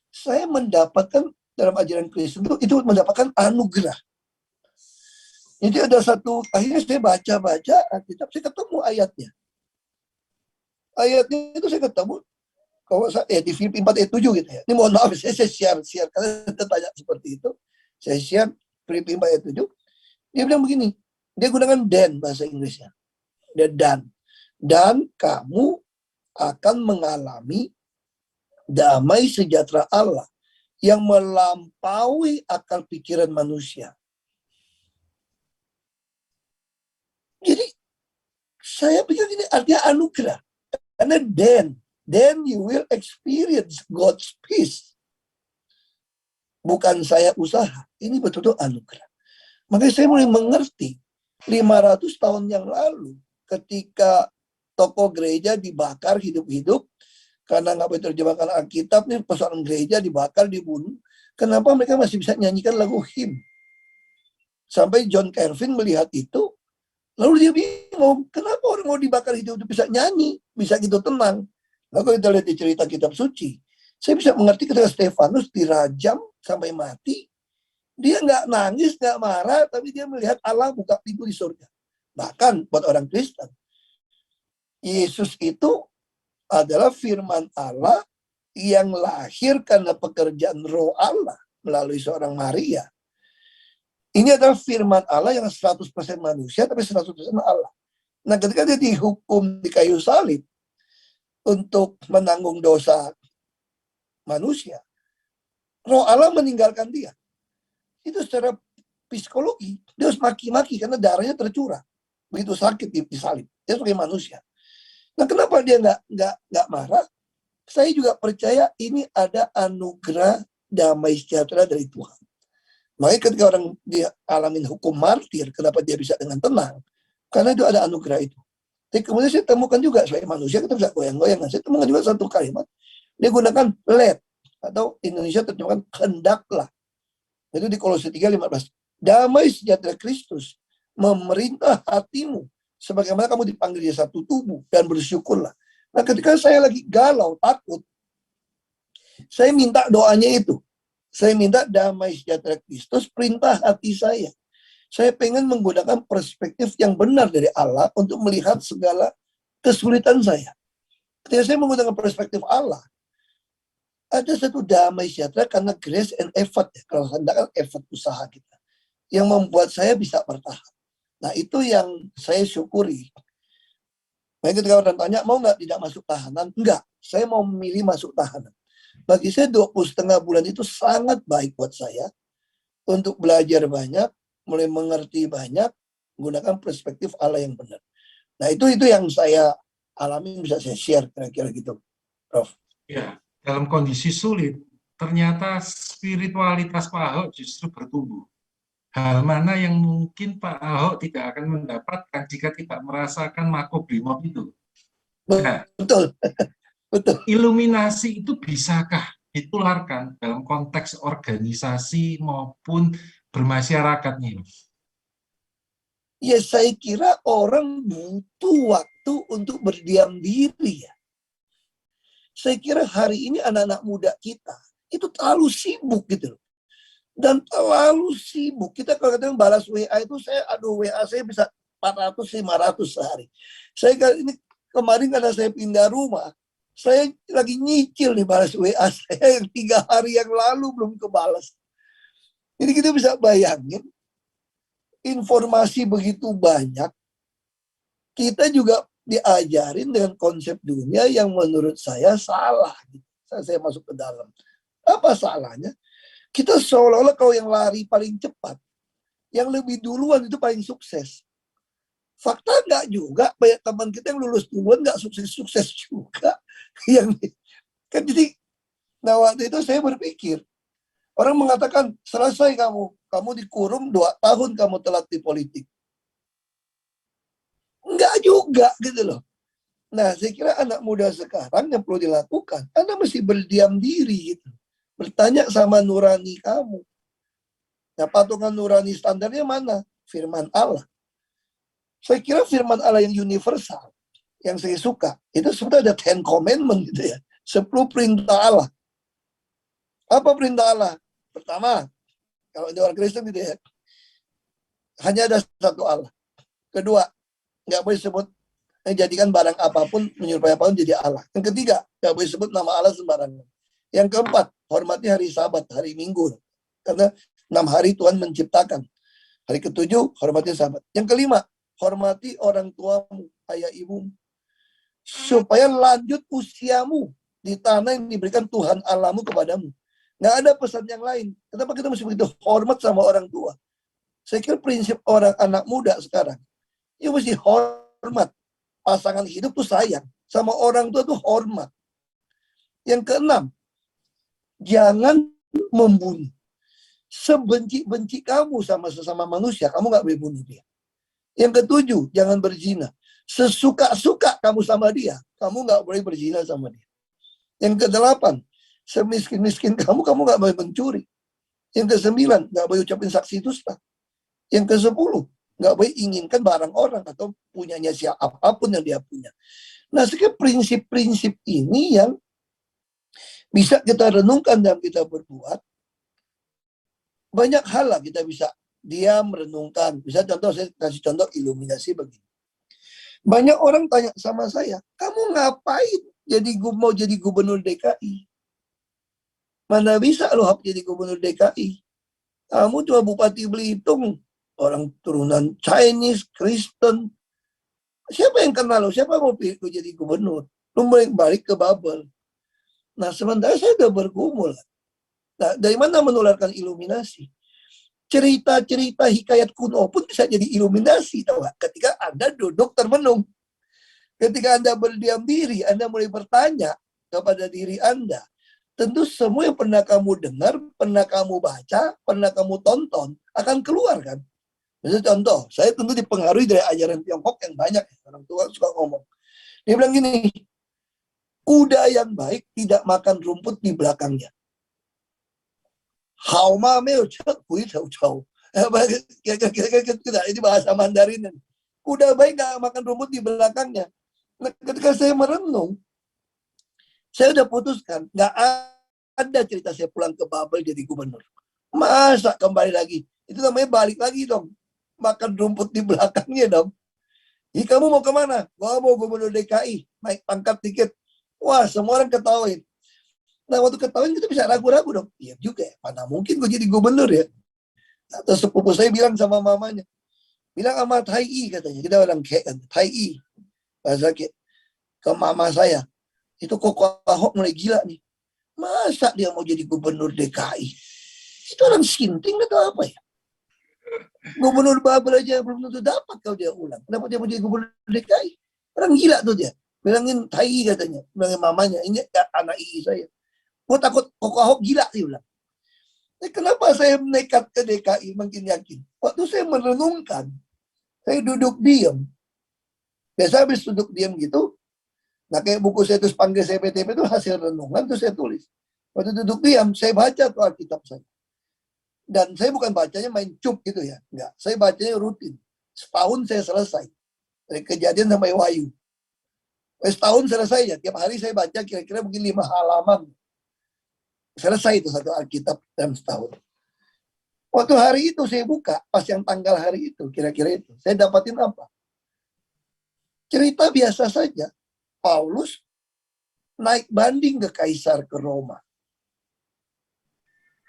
Saya mendapatkan dalam ajaran Kristen itu mendapatkan anugerah. Jadi ada satu, akhirnya saya baca-baca Alkitab, saya ketemu ayatnya. Ayatnya itu saya ketemu, kalau saya di Filipi 4 ayat 7 gitu ya. Ini mohon maaf, saya share karena tanya seperti itu. Saya share Filipi 4 ayat 7. Dia bilang begini, dia gunakan dan bahasa Inggrisnya. Dia dan kamu akan mengalami damai sejahtera Allah yang melampaui akal pikiran manusia. Jadi saya pikir ini artinya anugerah. Karena then you will experience God's peace. Bukan saya usaha, ini betul-betul anugerah. Makanya saya mulai mengerti 500 tahun yang lalu ketika tokoh gereja dibakar hidup-hidup karena nggak boleh terjemahkan Alkitab, nih persoalan gereja dibakar, dibunuh. Kenapa mereka masih bisa nyanyikan lagu hymn? Sampai John Calvin melihat itu, lalu dia bingung, kenapa orang mau dibakar hidup-hidup bisa nyanyi, bisa gitu tenang. Lalu kita lihat di cerita kitab suci, saya bisa mengerti ketika Stefanus dirajam sampai mati, dia nggak nangis, nggak marah, tapi dia melihat Allah buka pintu di surga. Bahkan buat orang Kristen, Yesus itu adalah firman Allah yang lahir karena pekerjaan roh Allah melalui seorang Maria. Ini adalah firman Allah yang 100% manusia, tapi 100% Allah. Nah, ketika dia dihukum di kayu salib untuk menanggung dosa manusia, roh Allah meninggalkan dia. Itu secara psikologi, dia harus maki-maki karena darahnya tercurah. Begitu sakit di salib. Dia sebagai manusia. Nah, kenapa dia nggak marah? Saya juga percaya ini ada anugerah damai sejahtera dari Tuhan. Makanya ketika orang dia alamin hukum martir, kenapa dia bisa dengan tenang? Karena itu ada anugerah itu. Tapi kemudian saya temukan juga sebagai manusia kita bisa goyang-goyangan. Saya temukan juga satu kalimat. Dia gunakan let atau Indonesia terjemahkan hendaklah. Itu di Kolose 3:15. Damai sejahtera Kristus memerintah hatimu sebagaimana kamu dipanggil di satu tubuh dan bersyukurlah. Nah, ketika saya lagi galau, takut, saya minta doanya itu. Saya minta damai sejahtera Kristus perintah hati saya. Saya pengen menggunakan perspektif yang benar dari Allah untuk melihat segala kesulitan saya. Ketika saya menggunakan perspektif Allah, ada satu damai sejahtera karena grace and effort. Ya. Kalau hendak effort usaha kita. Yang membuat saya bisa bertahan. Nah, itu yang saya syukuri. Baik, ketika orang tanya, mau nggak tidak masuk tahanan? Enggak, saya mau memilih masuk tahanan. Bagi saya 20,5 bulan itu sangat baik buat saya untuk belajar banyak, mulai mengerti banyak, menggunakan perspektif Allah yang benar. Nah itu yang saya alami, bisa saya share kira-kira gitu, Prof. Ya, dalam kondisi sulit, ternyata spiritualitas Pak Ahok justru bertumbuh. Hal mana yang mungkin Pak Ahok tidak akan mendapatkan jika tidak merasakan makobrimob itu. Nah, Betul, betul. iluminasi itu bisakah ditularkan dalam konteks organisasi maupun bermasyarakat nih? Ya saya kira orang butuh waktu untuk berdiam diri ya. Saya kira hari ini anak-anak muda kita itu terlalu sibuk gitu loh. Dan terlalu sibuk. Kita kalau kadang balas WA itu WA saya bisa 400-500 sehari. Saya ini kemarin karena saya pindah rumah, saya lagi nyicil nih balas WA saya yang 3 hari yang lalu belum kebalas. Jadi kita bisa bayangin informasi begitu banyak, kita juga diajarin dengan konsep dunia yang menurut saya salah. Saya masuk ke dalam. Apa salahnya? Kita seolah-olah kalau yang lari paling cepat, yang lebih duluan itu paling sukses. Fakta enggak juga, banyak teman kita yang lulus duluan enggak sukses-sukses juga. Kan jadi, nah waktu itu saya berpikir, orang mengatakan, selesai kamu dikurung 2 tahun kamu telat di politik. Enggak juga gitu loh. Nah saya kira anak muda sekarang yang perlu dilakukan, Anda mesti berdiam diri gitu. Bertanya sama nurani kamu. Nah patungan nurani standarnya mana? Firman Allah. Saya kira firman Allah yang universal, yang saya suka, itu sebenarnya ada 10 commandment gitu ya. 10 perintah Allah. Apa perintah Allah? Pertama, kalau di orang Kristen gitu ya, hanya ada satu Allah. Kedua, nggak boleh sebut menjadikan barang apapun, menyerupai apapun jadi Allah. Yang ketiga, nggak boleh sebut nama Allah sembarangan. Yang keempat, hormati hari Sabat, hari Minggu. Karena 6 hari Tuhan menciptakan. Hari ketujuh, hormati Sabat. Yang kelima, hormati orang tuamu, ayah ibumu. Supaya lanjut usiamu di tanah yang diberikan Tuhan Allahmu kepadamu. Nggak ada pesan yang lain. Kenapa kita mesti begitu hormat sama orang tua? Saya kira prinsip orang anak muda sekarang, ya mesti hormat. Pasangan hidup tuh sayang. Sama orang tua tuh hormat. Yang keenam, jangan membunuh. Sebenci-benci kamu sama sesama manusia, kamu nggak boleh bunuh dia. Yang ketujuh, jangan berzina. Sesuka-suka kamu sama dia, kamu nggak boleh berzina sama dia. Yang kedelapan, semiskin-miskin kamu nggak boleh mencuri. Yang kesembilan, nggak boleh ucapin saksi dusta. Yang kesepuluh, nggak boleh inginkan barang orang atau punyanya siapapun yang dia punya. Nah, sekarang prinsip-prinsip ini yang bisa kita renungkan dalam kita berbuat. Banyak hal lah kita bisa diam, renungkan. Bisa contoh, saya kasih contoh iluminasi begini. Banyak orang tanya sama saya, kamu ngapain mau jadi gubernur DKI? Mana bisa lo jadi gubernur DKI? Kamu cuma Bupati Belitung, orang turunan Chinese, Kristen. Siapa yang kenal lo? Siapa mau pilih lo jadi gubernur? Lo balik ke Babel. Nah, sementara saya udah bergumul. Nah, dari mana menularkan iluminasi? Cerita-cerita hikayat kuno pun bisa jadi iluminasi, tahu gak? Ketika Anda duduk termenung. Ketika Anda berdiam diri, Anda mulai bertanya kepada diri Anda. Tentu semua yang pernah kamu dengar, pernah kamu baca, pernah kamu tonton, akan keluar kan? Misalnya contoh, saya tentu dipengaruhi dari ajaran Tiongkok yang banyak. Orang tua suka ngomong. Dia bilang gini, kuda yang baik tidak makan rumput di belakangnya. Hao ma meo cek hui chou chou. Ini bahasa Mandarin. Kuda baik nggak makan rumput di belakangnya. Nah, ketika saya merenung, saya udah putuskan nggak ada cerita saya pulang ke Babel jadi gubernur. Masa kembali lagi? Itu namanya balik lagi dong. Makan rumput di belakangnya dong. Ih, kamu mau kemana? Gua mau gubernur DKI. Naik pangkat dikit. Wah, semua orang ketawain. Nah, waktu ketahuan kita bisa ragu-ragu dong. Iya juga ya, mana mungkin gue jadi gubernur ya. Atau sepupu saya bilang sama mamanya. Bilang sama Tai I katanya. Kita orang kayak kan. Tai I. Bahasa kayak. Ke mama saya. Itu kok Ahok mulai gila nih. Masa dia mau jadi gubernur DKI? Itu orang sinting atau apa ya? Gubernur Babel aja belum tentu dapat kalau dia ulang. Kenapa dia mau jadi gubernur DKI? Orang gila tuh dia. Bilangin tai katanya. Bilangin mamanya, ini anak ii saya. Gue takut kok Ahok gila dia bilang. Kenapa saya nekat ke DKI makin yakin? Waktu saya merenungkan, saya duduk diam. Biasa habis duduk diam gitu, nah kayak buku saya terus panggil CPTP itu hasil renungan, terus saya tulis. Waktu duduk diam, saya baca tuh Alkitab saya. Dan saya bukan bacanya main cup gitu ya. Enggak, saya bacanya rutin. Setahun saya selesai. Dari Kejadian sampai Wahyu. Setahun selesai ya. Tiap hari saya baca kira-kira mungkin 5 halaman. Selesai itu satu Alkitab dalam setahun. Waktu hari itu saya buka, pas yang tanggal hari itu, kira-kira itu. Saya dapatin apa? Cerita biasa saja. Paulus naik banding ke Kaisar ke Roma.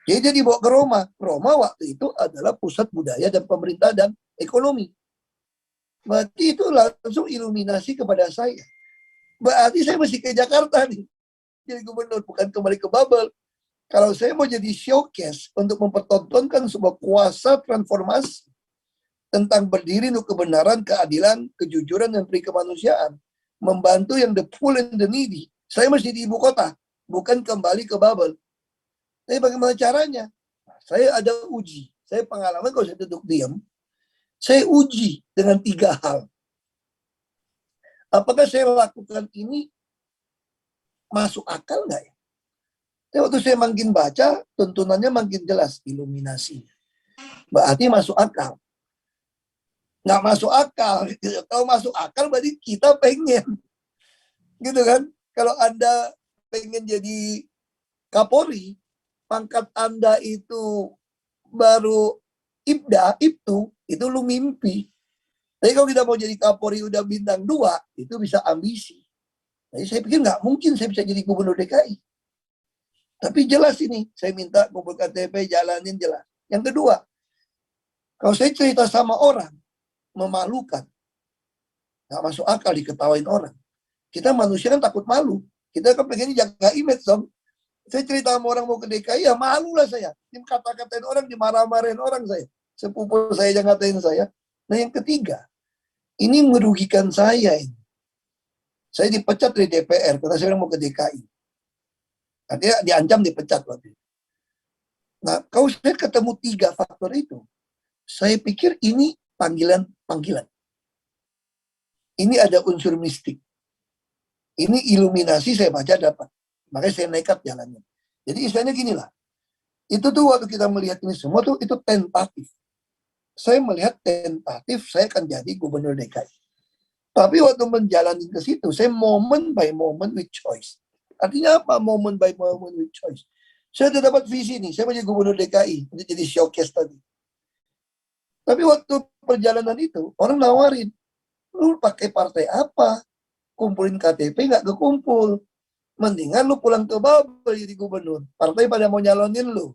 Dia jadi bawa ke Roma. Roma waktu itu adalah pusat budaya dan pemerintah dan ekonomi. Berarti itu langsung iluminasi kepada saya. Berarti saya mesti ke Jakarta nih. Jadi gubernur, bukan kembali ke Babel. Kalau saya mau jadi showcase untuk mempertontonkan sebuah kuasa transformasi tentang berdiri untuk kebenaran, keadilan, kejujuran, dan peri kemanusiaan, membantu yang the poor and the needy, saya mesti di ibu kota, bukan kembali ke Babel. Tapi bagaimana caranya? Saya ada uji. Saya pengalaman kalau saya duduk diam, saya uji dengan 3 hal. Apakah saya lakukan ini masuk akal nggak ya? Tapi waktu saya makin baca, tuntunannya makin jelas iluminasinya. Berarti masuk akal. Nggak masuk akal. Kalau masuk akal berarti kita pengen. Gitu kan? Kalau Anda pengen jadi Kapolri, pangkat Anda itu baru ibda, itu lu mimpi. Tapi kalau kita mau jadi Kapolri udah bintang 2, itu bisa ambisi. Jadi saya pikir nggak mungkin saya bisa jadi gubernur DKI. Tapi jelas ini, saya minta kumpul KTP, jalanin jelas. Yang kedua, kalau saya cerita sama orang, memalukan. Nggak masuk akal diketawain orang. Kita manusia kan takut malu. Kita kan pengen jaga image dong. Saya cerita sama orang mau ke DKI, ya malu lah saya. Kata-katain orang, dimarah-marahin orang saya. Sepupu saya yang ngatain saya. Nah yang ketiga, ini merugikan saya ini. Saya dipecat dari DPR karena saya mau ke DKI. Artinya diancam dipecat waktu itu. Nah, kalau saya ketemu 3 faktor itu, saya pikir ini panggilan. Ini ada unsur mistik. Ini iluminasi saya baca dapat. Makanya saya nekat jalannya. Jadi istilahnya gini lah. Itu tuh waktu kita melihat ini semua tuh itu tentatif. Saya melihat tentatif saya akan jadi gubernur DKI. Tapi waktu menjalani ke situ, saya moment by moment with choice. Artinya apa moment by moment with choice? Saya sudah dapat visi nih, saya mau jadi gubernur DKI, untuk jadi showcase tadi. Tapi waktu perjalanan itu, orang nawarin, lu pakai partai apa? Kumpulin KTP nggak kekumpul. Mendingan lu pulang ke Babel jadi gubernur. Partai pada mau nyalonin lu.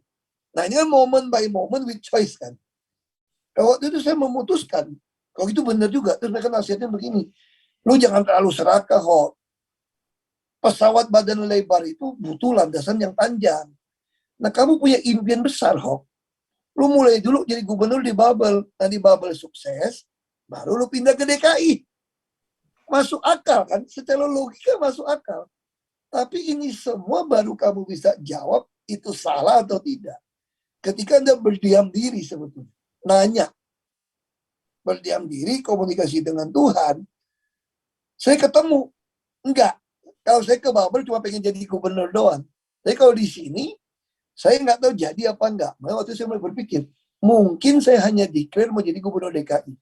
Nah ini kan moment by moment with choice kan. Waktu itu saya memutuskan, kalau itu benar juga, terus mereka nasihatnya begini, lu jangan terlalu serakah kok. Pesawat badan lebar itu butuh landasan yang panjang. Nah, kamu punya impian besar, Hok. Lu mulai dulu jadi gubernur di Babel. Nah, di Babel sukses, baru lu pindah ke DKI. Masuk akal kan? Secara logika masuk akal. Tapi ini semua baru kamu bisa jawab itu salah atau tidak. Ketika Anda berdiam diri sebetulnya. Nanya. Berdiam diri, komunikasi dengan Tuhan. Saya ketemu. Enggak. Kalau saya ke Babel cuma pengen jadi gubernur doang. Tapi kalau di sini, saya nggak tahu jadi apa enggak. Makanya waktu itu saya mulai berpikir, mungkin saya hanya declare mau jadi gubernur DKI.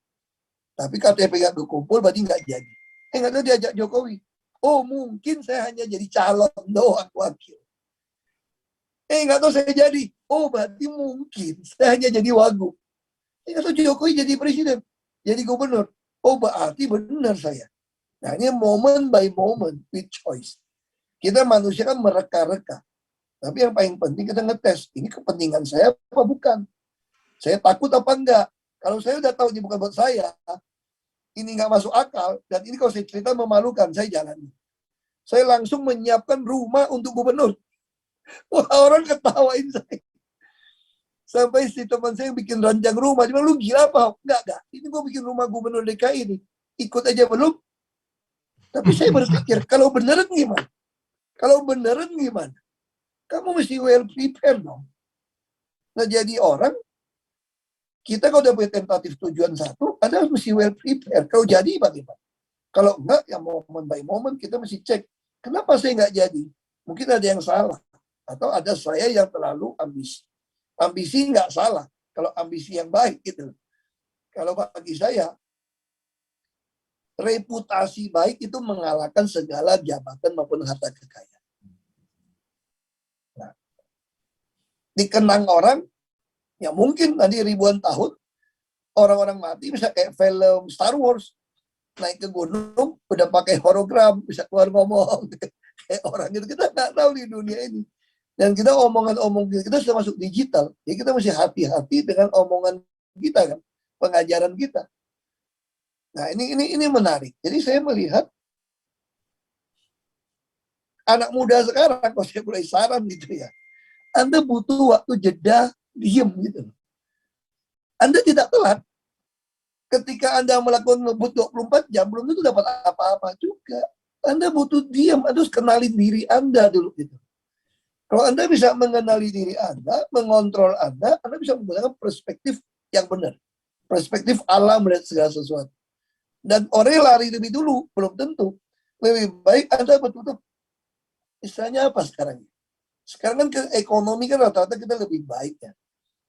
Tapi KTP nggak kekumpul, berarti nggak jadi. Nggak tahu diajak Jokowi. Oh, mungkin saya hanya jadi calon doang wakil. Nggak tahu saya jadi. Oh, berarti mungkin saya hanya jadi wagub. Nggak tahu Jokowi jadi presiden, jadi gubernur. Oh, berarti benar saya. Nah, ini moment by moment with choice. Kita manusia kan mereka-reka. Tapi yang paling penting kita ngetes. Ini kepentingan saya apa bukan? Saya takut apa enggak? Kalau saya udah tahu ini bukan buat saya, ini nggak masuk akal, dan ini kalau saya cerita memalukan, saya jalani. Saya langsung menyiapkan rumah untuk gubernur. Wah, orang ketawain saya. Sampai si teman saya yang bikin ranjang rumah, dia bilang, lu gila apa? Enggak. Ini gue bikin rumah gubernur DKI ini. Ikut aja belum? Tapi saya berpikir, kalau beneran gimana? Kalau beneran gimana? Kamu mesti well prepared dong. Nah, jadi orang, kita kalau udah punya tentatif tujuan satu, Anda harus mesti well prepared. Kalau jadi bagaimana? Kalau enggak, ya moment by moment kita mesti cek. Kenapa saya nggak jadi? Mungkin ada yang salah. Atau ada saya yang terlalu ambisi. Ambisi nggak salah. Kalau ambisi yang baik gitu. Kalau bagi saya, reputasi baik itu mengalahkan segala jabatan maupun harta kekayaan. Nah, dikenang orang, ya mungkin nanti ribuan tahun, orang-orang mati bisa kayak film Star Wars. Naik ke gunung, udah pakai hologram, bisa keluar ngomong. Kayak orang itu, kita nggak tahu di dunia ini. Dan kita omongan-omongan kita sudah masuk digital. Jadi kita mesti hati-hati dengan omongan kita kan, pengajaran kita. Nah, ini menarik. Jadi saya melihat anak muda sekarang, kalau saya mulai saran gitu ya, Anda butuh waktu jeda, diem gitu. Anda tidak telat. Ketika Anda melakukan ngebut 24 jam, belum tentu dapat apa-apa juga. Anda butuh diam, Anda harus kenalin diri Anda dulu gitu. Kalau Anda bisa mengenali diri Anda, mengontrol Anda bisa menggunakan perspektif yang benar. Perspektif Allah melihat segala sesuatu. Dan orang yang lari lebih dulu, belum tentu. Lebih baik Anda betul-betul, istilahnya apa sekarang? Sekarang kan ekonomi kan rata-rata kita lebih baik ya.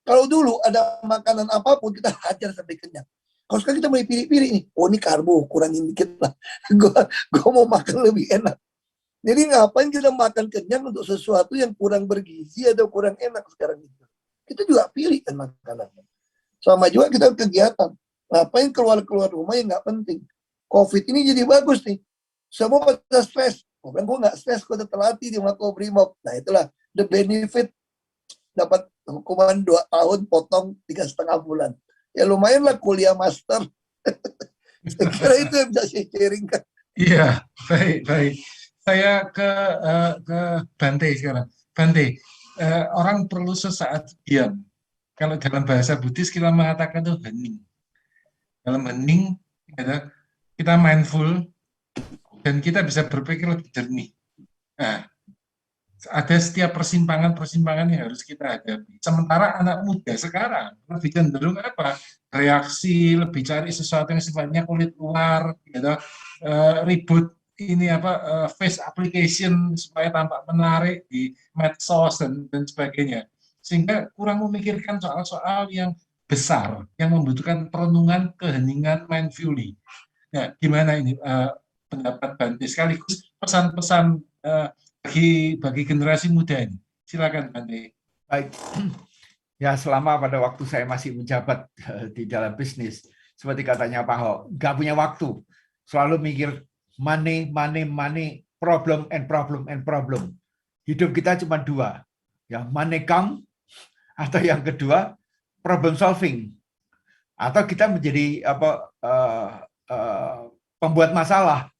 Kalau dulu ada makanan apapun, kita hajar sampai kenyang. Kalau sekarang kita mulai pilih-pilih nih, oh ini karbo, kurangin dikit lah. Gue mau makan lebih enak. Jadi ngapain kita makan kenyang untuk sesuatu yang kurang bergizi atau kurang enak sekarang itu? Kita juga pilih kan makanannya. Sama juga kita kegiatan. Ngapain keluar-keluar rumah yang nggak penting. COVID ini jadi bagus nih. Semua pada stres. Gue nggak stres, gue udah terlatih di Makobrimob. Nah itulah the benefit. Dapat hukuman 2 tahun, potong 3,5 bulan. Ya lumayan lah kuliah master. Saya kira itu yang bisa saya sharingkan. Iya, baik. Saya ke Bante sekarang. Bante, orang perlu sesaat diam. Kalau dalam bahasa Buddhis kita mengatakan itu hening. Dalam hening, kita mindful dan kita bisa berpikir lebih jernih. Nah, ada setiap persimpangan-persimpangan yang harus kita hadapi. Sementara anak muda sekarang lebih cenderung apa? Reaksi, lebih cari sesuatu yang sifatnya kulit luar, gitu, ribut ini apa face application supaya tampak menarik di medsos dan sebagainya, sehingga kurang memikirkan soal-soal yang besar yang membutuhkan perenungan, keheningan, mindfully. Nah, gimana ini pendapat Bante sekaligus pesan-pesan bagi generasi muda ini? Silakan Bante. Baik, ya selama pada waktu saya masih menjabat di dalam bisnis, seperti katanya Pak Ho, nggak punya waktu, selalu mikir money, problem. Hidup kita cuma 2, ya money come, atau yang kedua problem solving, atau kita menjadi pembuat masalah.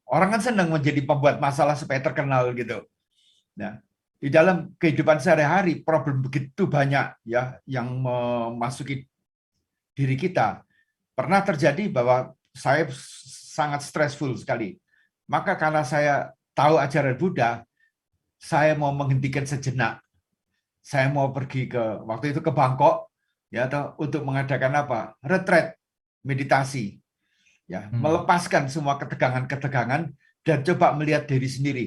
Orang kan senang menjadi pembuat masalah supaya terkenal gitu. Nah, di dalam kehidupan sehari-hari problem begitu banyak ya yang memasuki diri kita. Pernah terjadi bahwa saya sangat stressful sekali. Maka karena saya tahu ajaran Buddha, saya mau menghentikan sejenak. Saya mau pergi waktu itu ke Bangkok ya untuk mengadakan apa? Retreat, meditasi. Ya, melepaskan semua ketegangan-ketegangan dan coba melihat diri sendiri.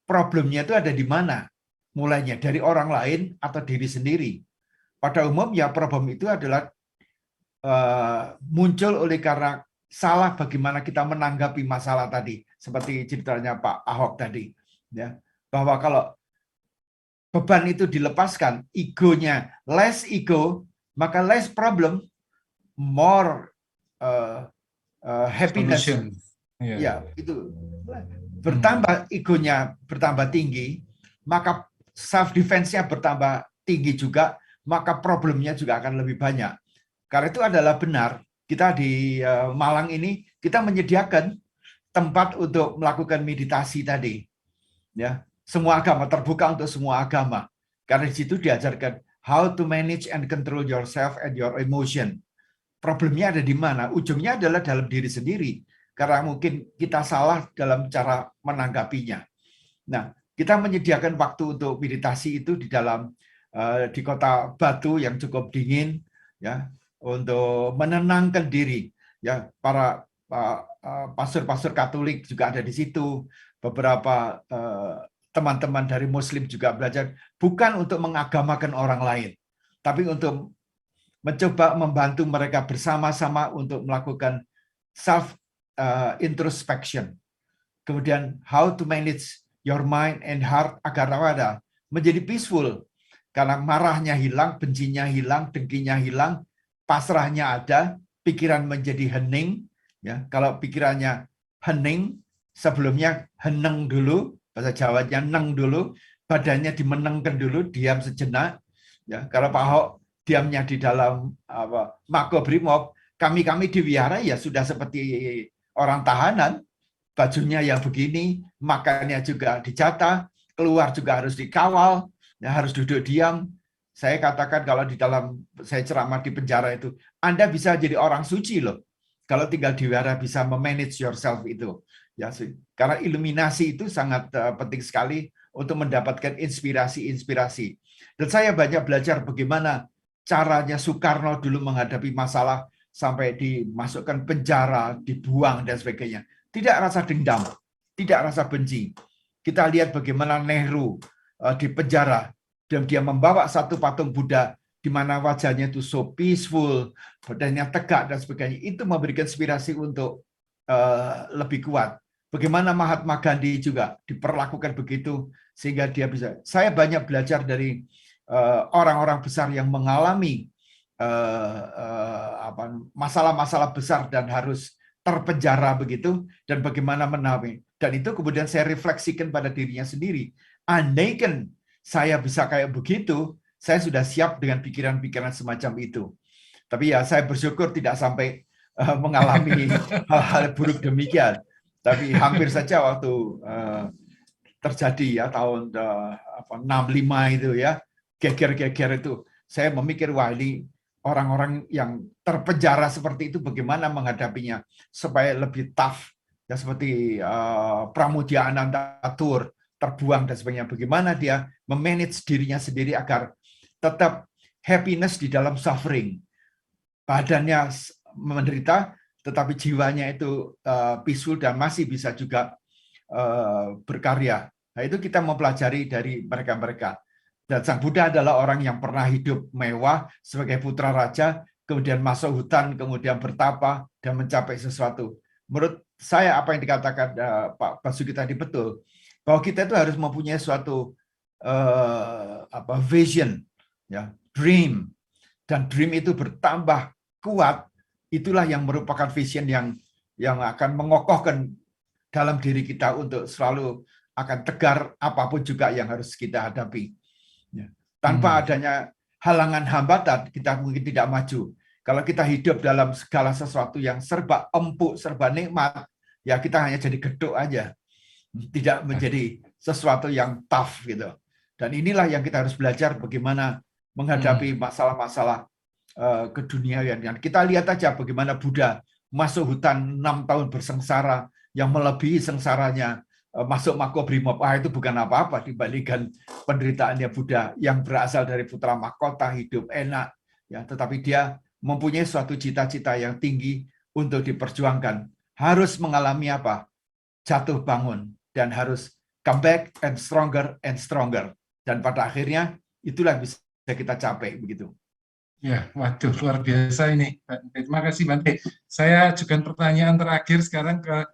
Problemnya itu ada di mana? Mulainya dari orang lain atau diri sendiri. Pada umumnya problem itu adalah muncul oleh karena salah bagaimana kita menanggapi masalah tadi, seperti ceritanya Pak Ahok tadi, ya, bahwa kalau beban itu dilepaskan, egonya less ego, maka less problem, more happiness. Ya, itu bertambah egonya bertambah tinggi, maka self defense-nya bertambah tinggi juga, maka problemnya juga akan lebih banyak. Karena itu adalah benar, kita di Malang ini kita menyediakan tempat untuk melakukan meditasi tadi. Ya, semua agama, terbuka untuk semua agama. Karena di situ diajarkan how to manage and control yourself and your emotion. Problemnya ada di mana? Ujungnya adalah dalam diri sendiri. Karena mungkin kita salah dalam cara menanggapinya. Nah, kita menyediakan waktu untuk meditasi itu di kota Batu yang cukup dingin, ya, untuk menenangkan diri. Ya, para pastor-pastor Katolik juga ada di situ. Beberapa teman-teman dari Muslim juga belajar bukan untuk mengagamakan orang lain, tapi untuk mencoba membantu mereka bersama-sama untuk melakukan self introspection. Kemudian how to manage your mind and heart agar menjadi peaceful. Karena marahnya hilang, bencinya hilang, dengkinya hilang, pasrahnya ada, pikiran menjadi hening. Ya, kalau pikirannya hening, sebelumnya heneng dulu, bahasa Jawanya neng dulu, badannya dimenengkan dulu, diam sejenak. Ya, kalau Pak Ahok diamnya di dalam Makobrimob, kami di wihara ya sudah seperti orang tahanan, bajunya yang begini, makannya juga dijatah, keluar juga harus dikawal, ya, harus duduk diam. Saya katakan kalau di dalam saya ceramah di penjara itu, Anda bisa jadi orang suci loh. Kalau tinggal di wihara bisa memanage yourself itu. Ya, karena iluminasi itu sangat penting sekali untuk mendapatkan inspirasi-inspirasi. Dan saya banyak belajar bagaimana caranya Soekarno dulu menghadapi masalah sampai dimasukkan penjara, dibuang dan sebagainya. Tidak rasa dendam, tidak rasa benci. Kita lihat bagaimana Nehru di penjara dan dia membawa satu patung Buddha di mana wajahnya itu so peaceful, badannya tegak dan sebagainya. Itu memberikan inspirasi untuk lebih kuat. Bagaimana Mahatma Gandhi juga diperlakukan begitu sehingga dia bisa. Saya banyak belajar dari orang-orang besar yang mengalami masalah-masalah besar dan harus terpenjara begitu, dan bagaimana menawi. Dan itu kemudian saya refleksikan pada dirinya sendiri. Andaikan saya bisa kayak begitu, saya sudah siap dengan pikiran-pikiran semacam itu. Tapi ya saya bersyukur tidak sampai mengalami hal-hal buruk demikian. Tapi hampir saja waktu terjadi ya tahun 65 itu ya, geger-geger itu, saya memikir wah ini orang-orang yang terpenjara seperti itu bagaimana menghadapinya supaya lebih tough, ya seperti Pramudia Anantatur terbuang dan sebagainya. Bagaimana dia memanage dirinya sendiri agar tetap happiness di dalam suffering. Badannya menderita, tetapi jiwanya itu peaceful dan masih bisa juga berkarya. Nah, itu kita mempelajari dari mereka-mereka. Dan Sang Buddha adalah orang yang pernah hidup mewah sebagai putra raja, kemudian masuk hutan, kemudian bertapa dan mencapai sesuatu. Menurut saya apa yang dikatakan Pak Basuki tadi betul, bahwa kita itu harus mempunyai suatu vision, ya, dream, dan dream itu bertambah kuat. Itulah yang merupakan vision yang akan mengokohkan dalam diri kita untuk selalu akan tegar apapun juga yang harus kita hadapi. Tanpa adanya halangan hambatan, kita mungkin tidak maju. Kalau kita hidup dalam segala sesuatu yang serba empuk, serba nikmat, ya kita hanya jadi geduk aja. Tidak menjadi sesuatu yang tough gitu. Dan inilah yang kita harus belajar bagaimana menghadapi masalah-masalah keduniaan. Kita lihat aja bagaimana Buddha masuk hutan 6 tahun bersengsara, yang melebihi sengsaranya masuk Makobrimob. Itu bukan apa-apa dibandingkan penderitaannya Buddha yang berasal dari putra mahkota, hidup enak, ya, tetapi dia mempunyai suatu cita-cita yang tinggi untuk diperjuangkan. Harus mengalami apa? Jatuh bangun dan harus come back and stronger. Dan pada akhirnya itulah yang bisa kita capai begitu. Ya, waduh, luar biasa ini. Terima kasih, Bante. Saya ajukan pertanyaan terakhir sekarang ke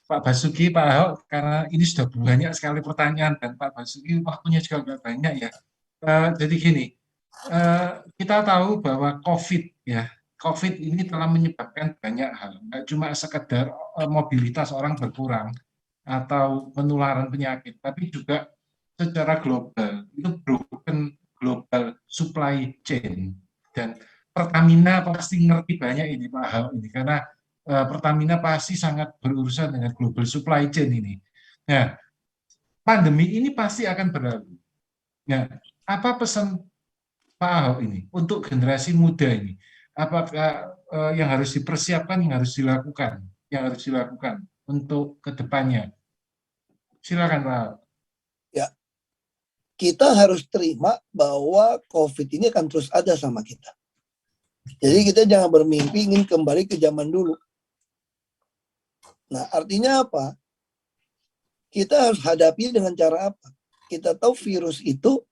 Pak Basuki, Pak Ahok, karena ini sudah banyak sekali pertanyaan, dan Pak Basuki waktunya juga nggak banyak ya. Jadi gini, kita tahu bahwa COVID ini telah menyebabkan banyak hal, nggak cuma sekedar mobilitas orang berkurang atau penularan penyakit, tapi juga secara global, itu broken global supply chain. Dan Pertamina pasti ngerti banyak ini Pak Ahok ini, karena Pertamina pasti sangat berurusan dengan global supply chain ini. Nah, pandemi ini pasti akan berlalu. Nah, apa pesan Pak Ahok ini untuk generasi muda ini? Apakah yang harus dipersiapkan, yang harus dilakukan untuk kedepannya? Silakan Pak Ahok. Ya, kita harus terima bahwa COVID ini akan terus ada sama kita. Jadi kita jangan bermimpi ingin kembali ke zaman dulu. Nah, artinya apa? Kita harus hadapi dengan cara apa? Kita tahu virus itu,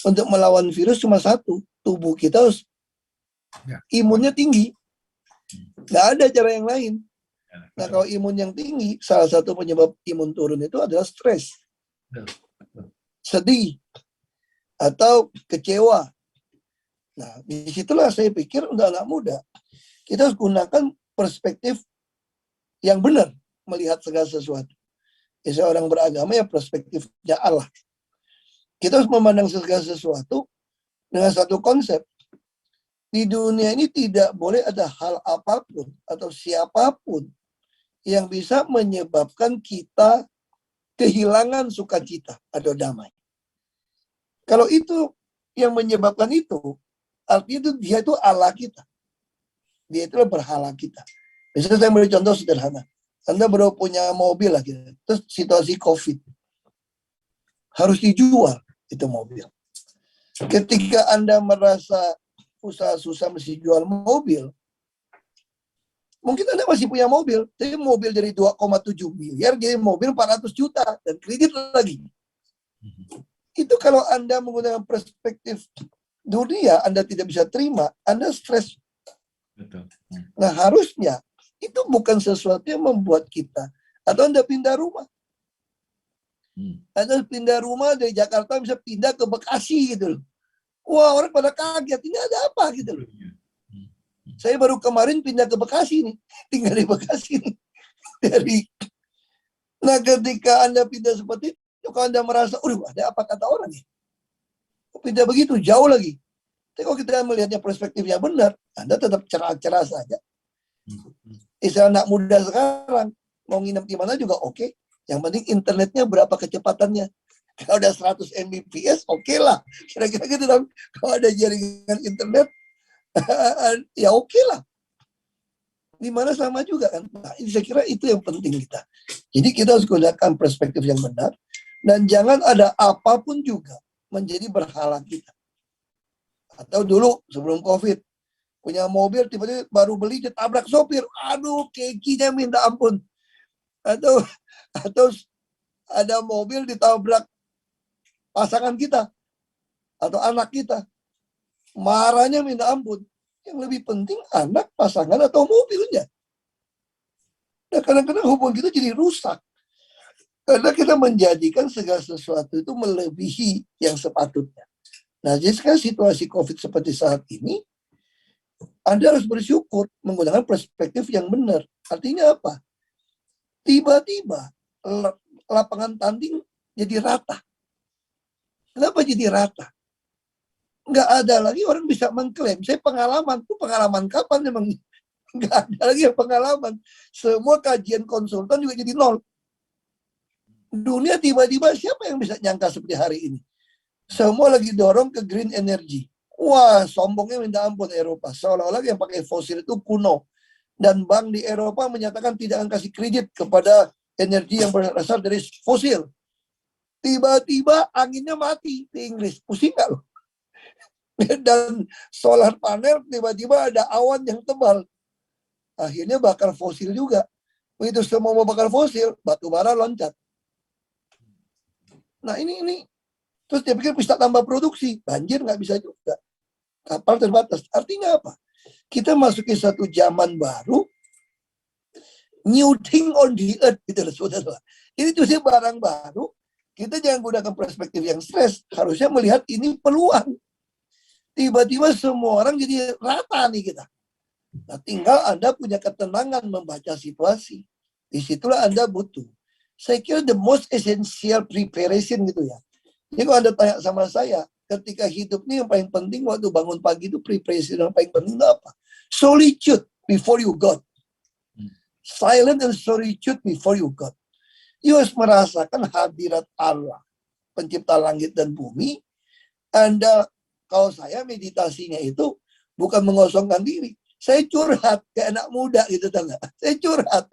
untuk melawan virus cuma satu, tubuh kita harus imunnya tinggi. Nggak ada cara yang lain. Nah, kalau imun yang tinggi, salah satu penyebab imun turun itu adalah stres, sedih, atau kecewa. Nah, disitulah saya pikir untuk anak muda, kita harus gunakan perspektif yang benar melihat segala sesuatu. Ya, seorang beragama ya perspektifnya Allah. Kita harus memandang segala sesuatu dengan satu konsep. Di dunia ini tidak boleh ada hal apapun atau siapapun yang bisa menyebabkan kita kehilangan sukacita atau damai. Kalau itu yang menyebabkan itu, artinya itu dia itu Allah kita. Dia itu berhala kita. Misalnya saya beri contoh sederhana. Anda baru punya mobil lah gitu. Terus situasi COVID. Harus dijual itu mobil. Ketika Anda merasa susah-susah mesti jual mobil, mungkin Anda masih punya mobil, tapi mobil dari 2,7 miliar jadi mobil 400 juta dan kredit lagi. Itu kalau Anda menggunakan perspektif dunia, Anda tidak bisa terima, Anda stres. Betul. Nah, harusnya itu bukan sesuatu yang membuat kita, atau Anda pindah rumah. Anda pindah rumah dari Jakarta bisa pindah ke Bekasi gitu loh. Wah, orang pada kaget, ini ada apa gitu loh. Saya baru kemarin pindah ke Bekasi nih, tinggal di Bekasi nih. Nah, ketika Anda pindah seperti itu, kalau Anda merasa, ada apa kata orang ya? Pindah begitu, jauh lagi. Tapi kalau kita melihatnya perspektifnya benar, Anda tetap cerah-cerah saja. Istilah anak muda sekarang, mau nginep di mana juga oke. Yang penting internetnya berapa kecepatannya. Kalau ada 100 Mbps, oke lah. Kira-kira gitu dong. Kalau ada jaringan internet, ya oke lah. Di mana sama juga kan. Nah, saya kira itu yang penting kita. Jadi kita harus gunakan perspektif yang benar. Dan jangan ada apapun juga menjadi berhala kita. Atau dulu sebelum COVID, punya mobil tiba-tiba baru beli ditabrak sopir. Aduh, kekinya minta ampun. Atau ada mobil ditabrak pasangan kita atau anak kita. Marahnya minta ampun. Yang lebih penting anak, pasangan, atau mobilnya. Nah, kadang-kadang hubungan kita jadi rusak. Karena kita menjadikan segala sesuatu itu melebihi yang sepatutnya. Nah, jadi sekarang situasi COVID seperti saat ini, Anda harus bersyukur menggunakan perspektif yang benar. Artinya apa? Tiba-tiba lapangan tanding jadi rata. Kenapa jadi rata? Nggak ada lagi orang bisa mengklaim. Saya pengalaman. Itu pengalaman kapan memang? Nggak ada lagi yang pengalaman. Semua kajian konsultan juga jadi nol. Dunia tiba-tiba siapa yang bisa nyangka seperti hari ini? Semua lagi dorong ke green energy. Wah, sombongnya minta ampun Eropa. Seolah-olah yang pakai fosil itu kuno. Dan bank di Eropa menyatakan tidak akan kasih kredit kepada energi yang berasal dari fosil. Tiba-tiba anginnya mati di Inggris. Pusing nggak loh? Dan solar panel tiba-tiba ada awan yang tebal. Akhirnya bakar fosil juga. Begitu semua mau bakar fosil, batu bara loncat. Nah ini. Terus dia pikir bisa tambah produksi. Banjir nggak bisa juga. Kapal terbatas. Artinya apa? Kita masuki satu zaman baru, new thing on the earth, gitu loh, saudara. Ini tuh barang baru, kita jangan gunakan perspektif yang stres. Harusnya melihat ini peluang. Tiba-tiba semua orang jadi rata nih kita. Nah, tinggal Anda punya ketenangan membaca situasi. Disitulah Anda butuh. Saya kira the most essential preparation gitu ya. Jadi kalau Anda tanya sama saya, ketika hidup ini yang paling penting waktu bangun pagi itu preparation yang paling penting itu apa? Solitude before you God. Silent and solitude before you God. You harus merasakan hadirat Allah, pencipta langit dan bumi. Anda, kalau saya meditasinya itu bukan mengosongkan diri. Saya curhat kayak anak muda gitu, tahu nggak? Saya curhat.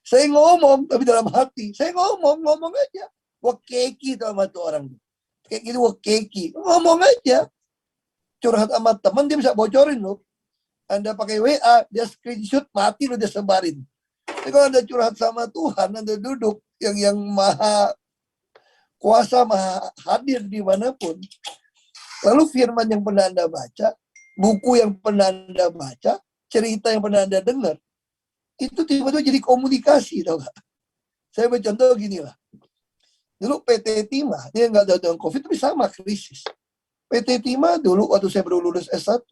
Saya ngomong, tapi dalam hati. Saya ngomong aja. Wah keki sama tuh orang. Kayak gitu, wah keki. Ngomong aja. Curhat sama teman, dia bisa bocorin loh. Anda pakai WA, dia screenshot, mati lo dia sebarin. Tapi kalau Anda curhat sama Tuhan, Anda duduk yang maha kuasa, maha hadir dimanapun. Lalu firman yang pernah Anda baca, buku yang pernah Anda baca, cerita yang pernah Anda dengar, itu tiba-tiba jadi komunikasi, tau gak? Saya bercontoh gini lah. Dulu PT Timah, dia nggak ada dengan COVID, tapi sama krisis. PT Timah dulu waktu saya baru lulus S1,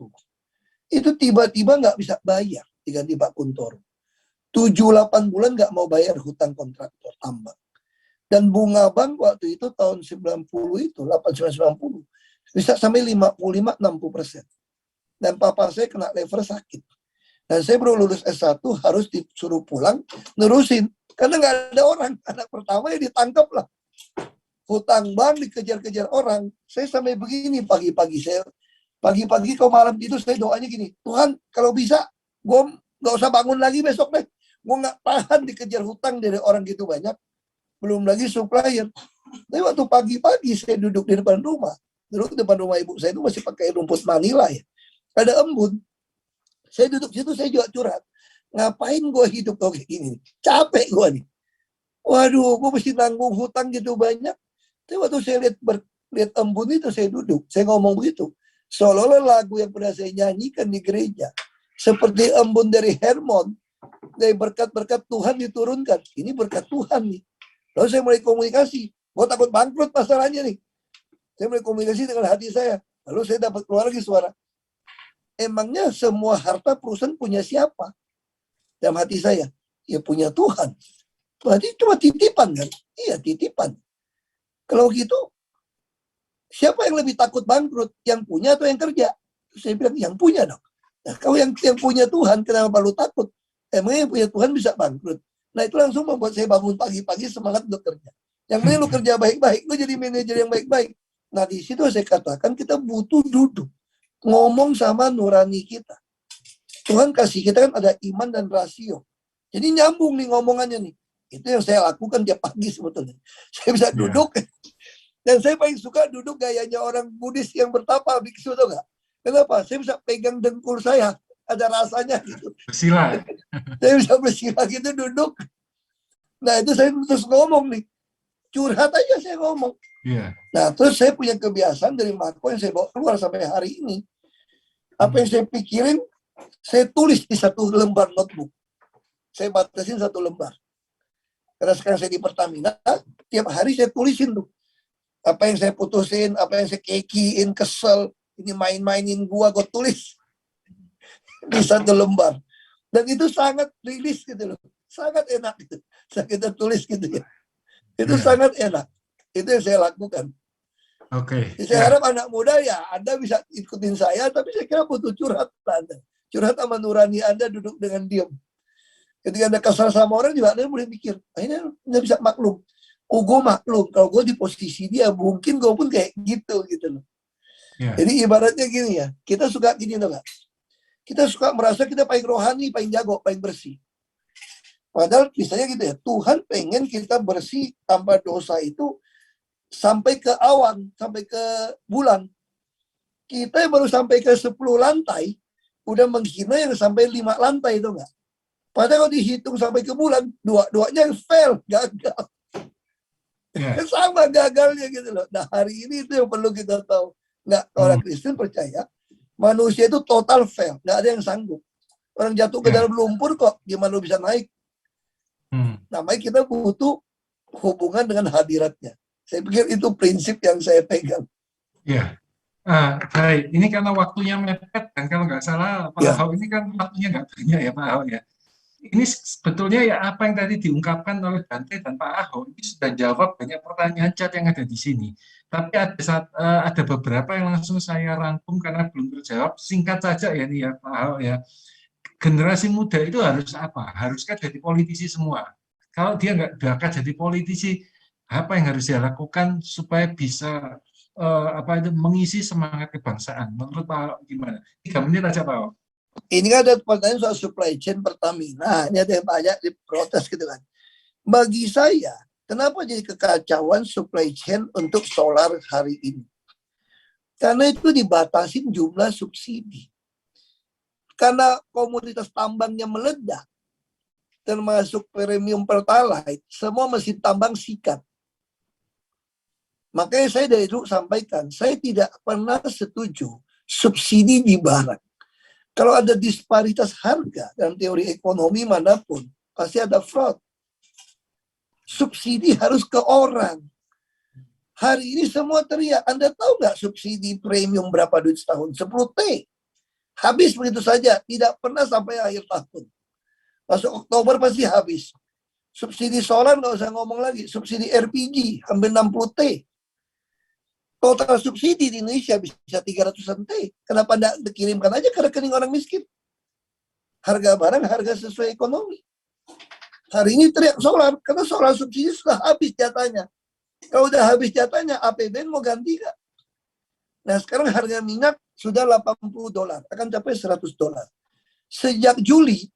itu tiba-tiba nggak bisa bayar, diganti Pak Kuntoro. 7-8 bulan nggak mau bayar hutang kontraktor tambang. Dan bunga bank waktu itu tahun 90 itu, 8990, bisa sampai 55-60%. Dan papa saya kena liver sakit. Dan saya baru lulus S1 harus disuruh pulang, nerusin. Karena nggak ada orang. Anak pertama ya ditangkap lah. Hutang bank dikejar-kejar orang. Saya sampai begini pagi-pagi. Pagi-pagi kalau malam itu saya doanya gini. Tuhan kalau bisa, gue nggak usah bangun lagi besok deh. Gue nggak tahan dikejar hutang dari orang gitu banyak. Belum lagi supplier. Tapi waktu pagi-pagi saya duduk di depan rumah. Dulu depan rumah ibu saya itu masih pakai rumput Manila ya. Ada embun. Saya duduk situ, saya juga curhat. Ngapain gue hidup kayak gini? Capek gue nih. Waduh, gue mesti nanggung hutang gitu banyak. Tapi waktu saya lihat embun itu, saya duduk. Saya ngomong begitu. Seolah-olah lagu yang pernah saya nyanyikan di gereja. Seperti embun dari Hermon. Dari berkat-berkat Tuhan diturunkan. Ini berkat Tuhan nih. Lalu saya mulai komunikasi. Gue takut bangkrut masalahnya nih. Saya mulai komunikasi dengan hati saya. Lalu saya dapat keluar lagi suara. Emangnya semua harta perusahaan punya siapa? Dalam hati saya. Ya punya Tuhan. Berarti cuma titipan kan? Iya titipan. Kalau gitu, siapa yang lebih takut bangkrut? Yang punya atau yang kerja? Saya bilang yang punya dong. Nah, kalau yang punya Tuhan, kenapa lu takut? Emangnya yang punya Tuhan bisa bangkrut? Nah itu langsung membuat saya bangun pagi-pagi semangat untuk kerja. Yang penting lu kerja baik-baik, lu jadi manajer yang baik-baik. Nah di situ saya katakan kita butuh duduk, ngomong sama nurani kita. Tuhan kasih kita kan ada iman dan rasio. Jadi nyambung nih ngomongannya nih. Itu yang saya lakukan tiap pagi sebetulnya. Saya bisa duduk, dan saya paling suka duduk gayanya orang Buddhis yang bertapa, biksu tau gak? Kenapa? Saya bisa pegang dengkul saya, ada rasanya gitu. Bersila. Saya bisa bersila gitu duduk. Nah itu saya terus ngomong nih. Curhat aja saya ngomong. Iya. Nah terus saya punya kebiasaan dari Marco yang saya bawa keluar sampai hari ini. Apa yang saya pikirin, saya tulis di satu lembar notebook. Saya batasin satu lembar. Karena sekarang saya di Pertamina, tiap hari saya tulisin tuh. Apa yang saya putusin, apa yang saya kekiin, kesel, ini main-mainin gua tulis di satu lembar. Dan itu sangat rilis gitu loh. Sangat enak gitu. Kita tulis gitu ya. Itu sangat enak. Itu yang saya lakukan. Oke. Saya harap anak muda ya Anda bisa ikutin saya, tapi saya kira butuh curhat Anda. Curhat sama nurani Anda duduk dengan diam. Ketika Anda kesal sama orang juga Anda boleh mikir, akhirnya Anda bisa maklum. Oh gue maklum, kalau gue di posisi dia mungkin gue pun kayak gitu loh. Jadi ibaratnya gini ya, kita suka gini loh gak? Kita suka merasa kita paling rohani, paling jago, paling bersih. Padahal misalnya gitu ya, Tuhan pengen kita bersih tanpa dosa itu sampai ke awan, sampai ke bulan. Kita yang baru sampai ke 10 lantai, udah menghina yang sampai 5 lantai itu enggak. Padahal kalau dihitung sampai ke bulan, dua-duanya fail, gagal. Sama gagalnya gitu loh. Nah hari ini itu yang perlu kita tahu. Nggak, orang Kristen percaya, manusia itu total fail, nggak ada yang sanggup. Orang jatuh ke dalam lumpur kok, gimana bisa naik? Namanya kita butuh hubungan dengan hadiratnya. Saya pikir itu prinsip yang saya pegang. Iya. Baik, ini karena waktunya mepet, dan kalau nggak salah Pak Ahok ini kan waktunya nggak banyak ya Pak Ahok ya. Ini sebetulnya ya apa yang tadi diungkapkan oleh Bante dan Pak Ahok ini sudah jawab banyak pertanyaan chat yang ada di sini. Tapi ada beberapa yang langsung saya rangkum karena belum terjawab. Singkat saja ya nih ya Pak Ahok ya. Generasi muda itu harus apa? Haruskah jadi politisi semua? Kalau dia nggak bakat jadi politisi, apa yang harus dia lakukan supaya bisa mengisi semangat kebangsaan? Menurut Pak Ahok gimana? 3 menit aja Pak Ahok. Ini kan ada pertanyaan soal supply chain Pertamina. Ini ada yang banyak diprotes gitu kan. Bagi saya, kenapa jadi kekacauan supply chain untuk solar hari ini? Karena itu dibatasin jumlah subsidi. Karena komoditas tambangnya meledak, termasuk premium pertalite, semua mesin tambang sikat. Makanya saya dari dulu sampaikan, saya tidak pernah setuju subsidi di barang. Kalau ada disparitas harga dalam teori ekonomi manapun, pasti ada fraud. Subsidi harus ke orang. Hari ini semua teriak, Anda tahu nggak subsidi premium berapa duit setahun? 10T. Habis begitu saja, tidak pernah sampai akhir tahun. Masuk Oktober pasti habis. Subsidi solar nggak usah ngomong lagi. Subsidi LPG hampir 60T. Total subsidi di Indonesia bisa 300-an T. Kenapa nggak dikirimkan aja ke rekening orang miskin? Harga barang, harga sesuai ekonomi. Hari ini teriak solar, karena solar subsidi sudah habis jatahnya. Kalau udah habis jatahnya, APBN mau ganti nggak? Nah sekarang harga minyak sudah $80, akan capai $100. Sejak Juli,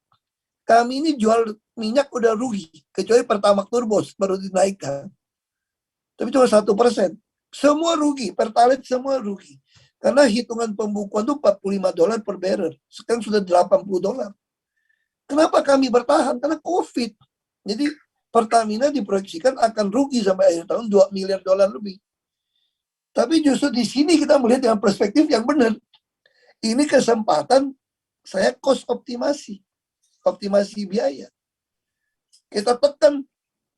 kami ini jual minyak udah rugi, kecuali Pertamax Turbo baru dinaikkan. Tapi cuma 1%. Semua rugi, Pertalite semua rugi. Karena hitungan pembukuan itu $45 per barrel. Sekarang sudah $80. Kenapa kami bertahan? Karena COVID. Jadi Pertamina diproyeksikan akan rugi sampai akhir tahun $2 miliar lebih. Tapi justru di sini kita melihat dengan perspektif yang benar. Ini kesempatan saya cost optimasi biaya. Kita tekan,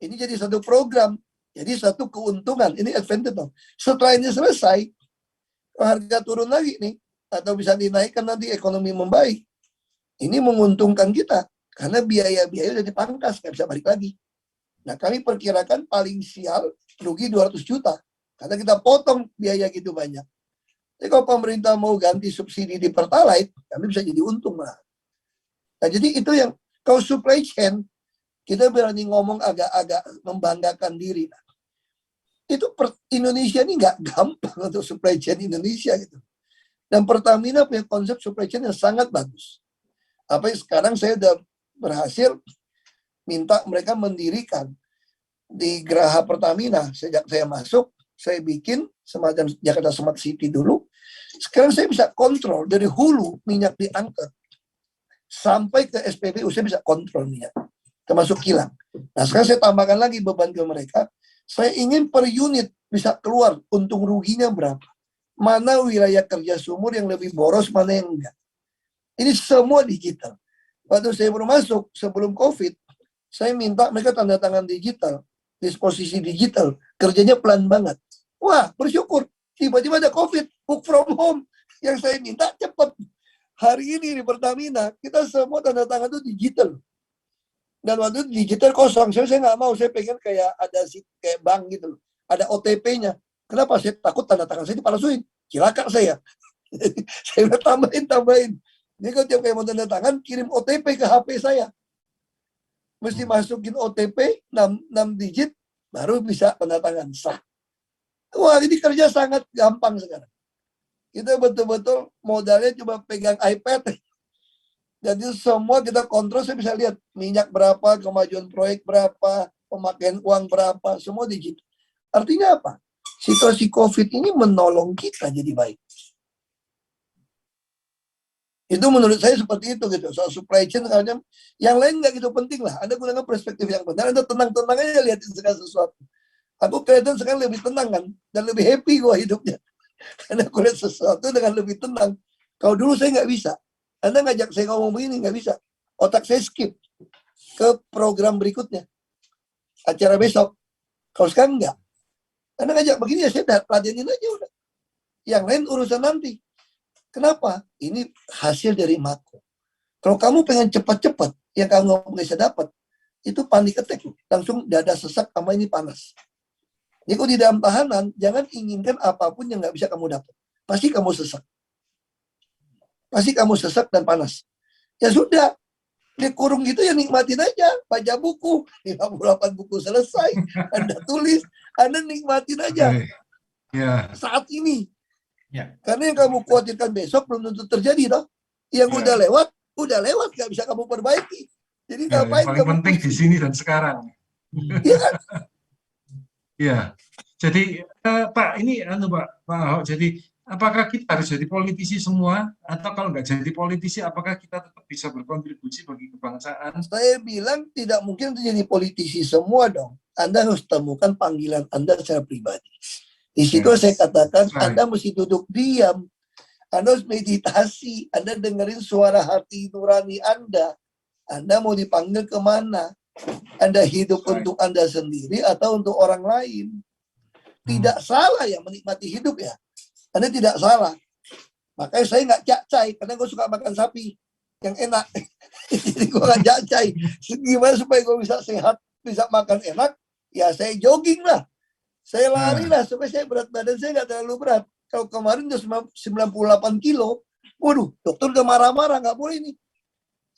ini jadi satu program, jadi satu keuntungan, ini advantage. Setelah ini selesai, harga turun lagi nih, atau bisa dinaikkan nanti ekonomi membaik. Ini menguntungkan kita, karena biaya-biaya udah dipangkas, nggak bisa balik lagi. Nah kami perkirakan paling sial rugi 200 juta. Karena kita potong biaya gitu banyak. Jadi kalau pemerintah mau ganti subsidi di Pertalite, kami bisa jadi untung lah. Nah jadi itu yang, kalau supply chain, kita berani ngomong agak-agak membanggakan diri. Itu Indonesia ini nggak gampang untuk supply chain Indonesia gitu. Dan Pertamina punya konsep supply chain yang sangat bagus. Apa yang sekarang saya udah berhasil minta mereka mendirikan di Geraha Pertamina. Sejak saya masuk, saya bikin semacam Jakarta Smart City dulu. Sekarang saya bisa kontrol dari hulu minyak diangkut sampai ke SPBU, saya bisa kontrol minyak, termasuk kilang. Nah sekarang saya tambahkan lagi beban ke mereka. Saya ingin per unit bisa keluar untung ruginya berapa. Mana wilayah kerja sumur yang lebih boros, mana yang enggak. Ini semua digital. Waktu saya baru masuk sebelum COVID, saya minta mereka tanda tangan digital, disposisi digital, kerjanya pelan banget. Wah, bersyukur. Tiba-tiba ada COVID, work from home. Yang saya minta cepat. Hari ini di Pertamina, kita semua tanda tangan itu digital. Dan waktu itu digital kosong. Saya nggak mau, saya pengen kayak ada kayak bank gitu loh. Ada OTP-nya. Kenapa? Saya takut tanda tangan saya dipalsuin. Cilaka saya. Saya udah tambahin. Jadi kalau tiap kayak mau tanda tangan, kirim OTP ke HP saya. Mesti masukin OTP 6 digit, baru bisa tanda tangan sah. Wah, ini kerja sangat gampang sekarang. Kita betul-betul modalnya cuma pegang iPad. Jadi semua kita kontrol, saya bisa lihat minyak berapa, kemajuan proyek berapa, pemakaian uang berapa, semua digital. Artinya apa? Situasi COVID ini menolong kita jadi baik. Itu menurut saya seperti itu gitu. Soal supply chain, yang lain nggak gitu penting lah. Anda gunakan perspektif yang benar, Anda tenang-tenang aja lihatin segala sesuatu. Aku kelihatan sekarang lebih tenang kan, dan lebih happy gua hidupnya. Karena aku lihat sesuatu dengan lebih tenang. Kalau dulu saya nggak bisa. Anda ngajak saya ngomong begini, nggak bisa. Otak saya skip ke program berikutnya. Acara besok. Kalau sekarang nggak. Anda ngajak begini ya saya pelajarin aja udah. Yang lain urusan nanti. Kenapa? Ini hasil dari makro. Kalau kamu pengen cepat-cepat, yang kamu nggak bisa dapat, itu panik attack. Langsung dada sesak sama ini panas. Jadi kalau di dalam tahanan, jangan inginkan apapun yang nggak bisa kamu dapat. Pasti kamu sesak. Pasti kamu sesak dan panas. Ya sudah, Dia kurung gitu ya nikmatin aja, baca buku, 58 buku selesai, Anda tulis, Anda nikmatin aja Ya, saat ini. Ya. Karena yang kamu khawatirkan besok belum tentu terjadi toh. Yang Ya. udah lewat nggak bisa kamu perbaiki. Jadi ya, yang ngapain paling kamu penting di pusing? sini dan sekarang. Iya kan? Ya, jadi Pak, ini Pak Ahok, jadi apakah kita harus jadi politisi semua, atau kalau nggak jadi politisi, apakah kita tetap bisa berkontribusi bagi kebangsaan? Saya bilang tidak mungkin jadi politisi semua dong. Anda harus temukan panggilan Anda secara pribadi. Di situ Yes. saya katakan Right. Anda mesti duduk diam. Anda harus meditasi. Anda dengerin suara hati nurani Anda. Anda mau dipanggil kemana? Anda hidup Right. untuk Anda sendiri atau untuk orang lain? Tidak salah ya menikmati hidup ya. Anda tidak salah. Makanya saya nggak cacai karena gue suka makan sapi yang enak. Jadi gue nggak cacai. Gimana supaya gue bisa sehat, bisa makan enak? Ya saya jogging lah. Saya lari lah supaya saya berat badan saya nggak terlalu berat. Kalau kemarin udah 98 kilo, waduh, dokter udah marah-marah, nggak boleh nih.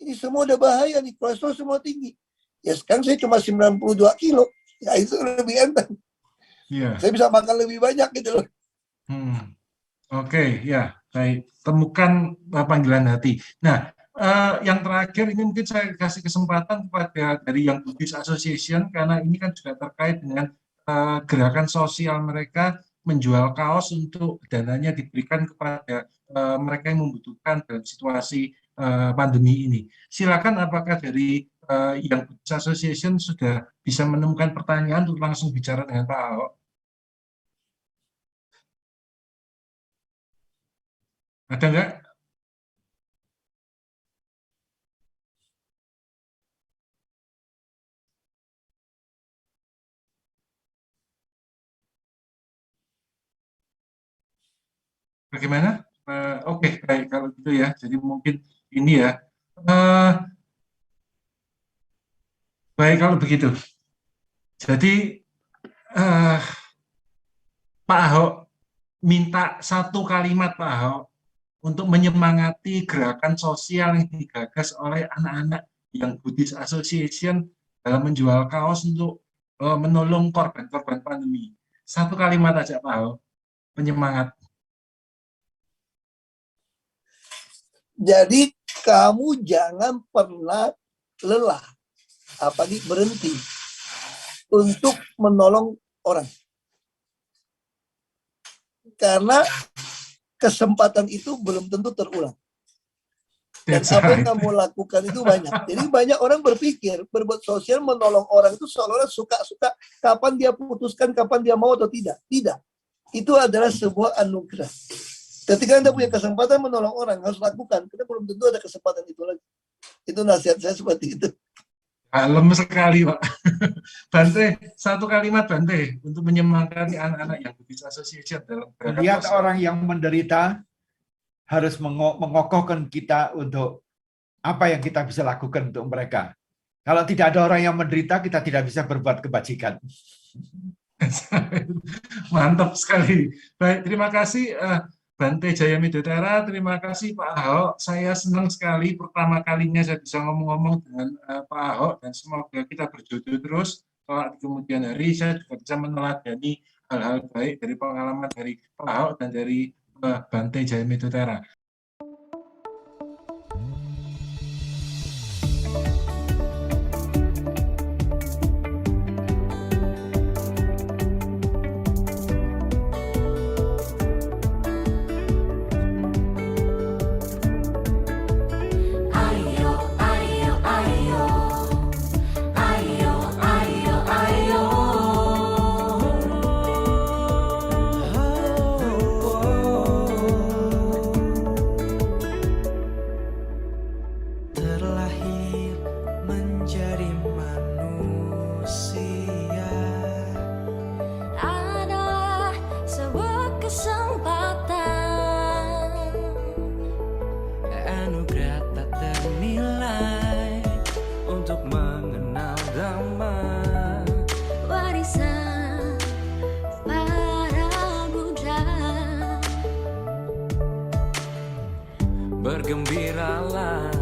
Ini semua udah bahaya nih, kolesterol semua tinggi. Ya sekarang saya cuma 92 kilo, ya itu lebih enteng. Yeah. Saya bisa makan lebih banyak gitu loh. Oke, ya, baik. Temukan panggilan hati. Nah, yang terakhir ini mungkin saya kasih kesempatan kepada dari Young Buddhist Association, karena ini kan juga terkait dengan gerakan sosial mereka menjual kaos untuk dananya diberikan kepada mereka yang membutuhkan dalam situasi pandemi ini. Silakan, apakah dari Young Buddhist Association sudah bisa menemukan pertanyaan untuk langsung bicara dengan Pak Ahok? Ada nggak? Bagaimana? Oke, baik kalau gitu ya. Jadi mungkin ini ya. Baik kalau begitu. Jadi Pak Ahok minta satu kalimat Pak Ahok untuk menyemangati gerakan sosial yang digagas oleh anak-anak yang Buddhist Association dalam menjual kaos untuk menolong korban-korban pandemi. Satu kalimat aja Pak Ahok, penyemangat. Jadi kamu jangan pernah lelah, apalagi berhenti untuk menolong orang. Karena kesempatan itu belum tentu terulang. Dan apa yang kamu lakukan itu banyak. Jadi banyak orang berpikir berbuat sosial menolong orang itu seolah-olah suka-suka kapan dia putuskan, kapan dia mau atau tidak. Tidak. Itu adalah sebuah anugerah. Ketika Anda punya kesempatan menolong orang, harus lakukan. Karena belum tentu ada kesempatan itu lagi. Itu nasihat saya seperti itu. Lemes sekali, Pak. Bante, satu kalimat Bante untuk menyemangati anak-anak yang Buddhist Association dalam gerakan Lihat sosial. orang yang menderita harus mengokohkan kita untuk apa yang kita bisa lakukan untuk mereka. Kalau tidak ada orang yang menderita, kita tidak bisa berbuat kebajikan. Mantap sekali. Baik, terima kasih Bante Jaya Midodara, terima kasih Pak Ahok. Saya senang sekali pertama kalinya saya bisa ngomong-ngomong dengan Pak Ahok, dan semoga kita berjodoh terus. Kalau di kemudian hari saya juga bisa meneladani hal-hal baik dari pengalaman dari Pak Ahok dan dari Bante Jaya Midodara. Bergembiralah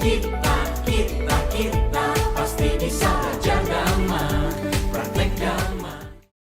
Kita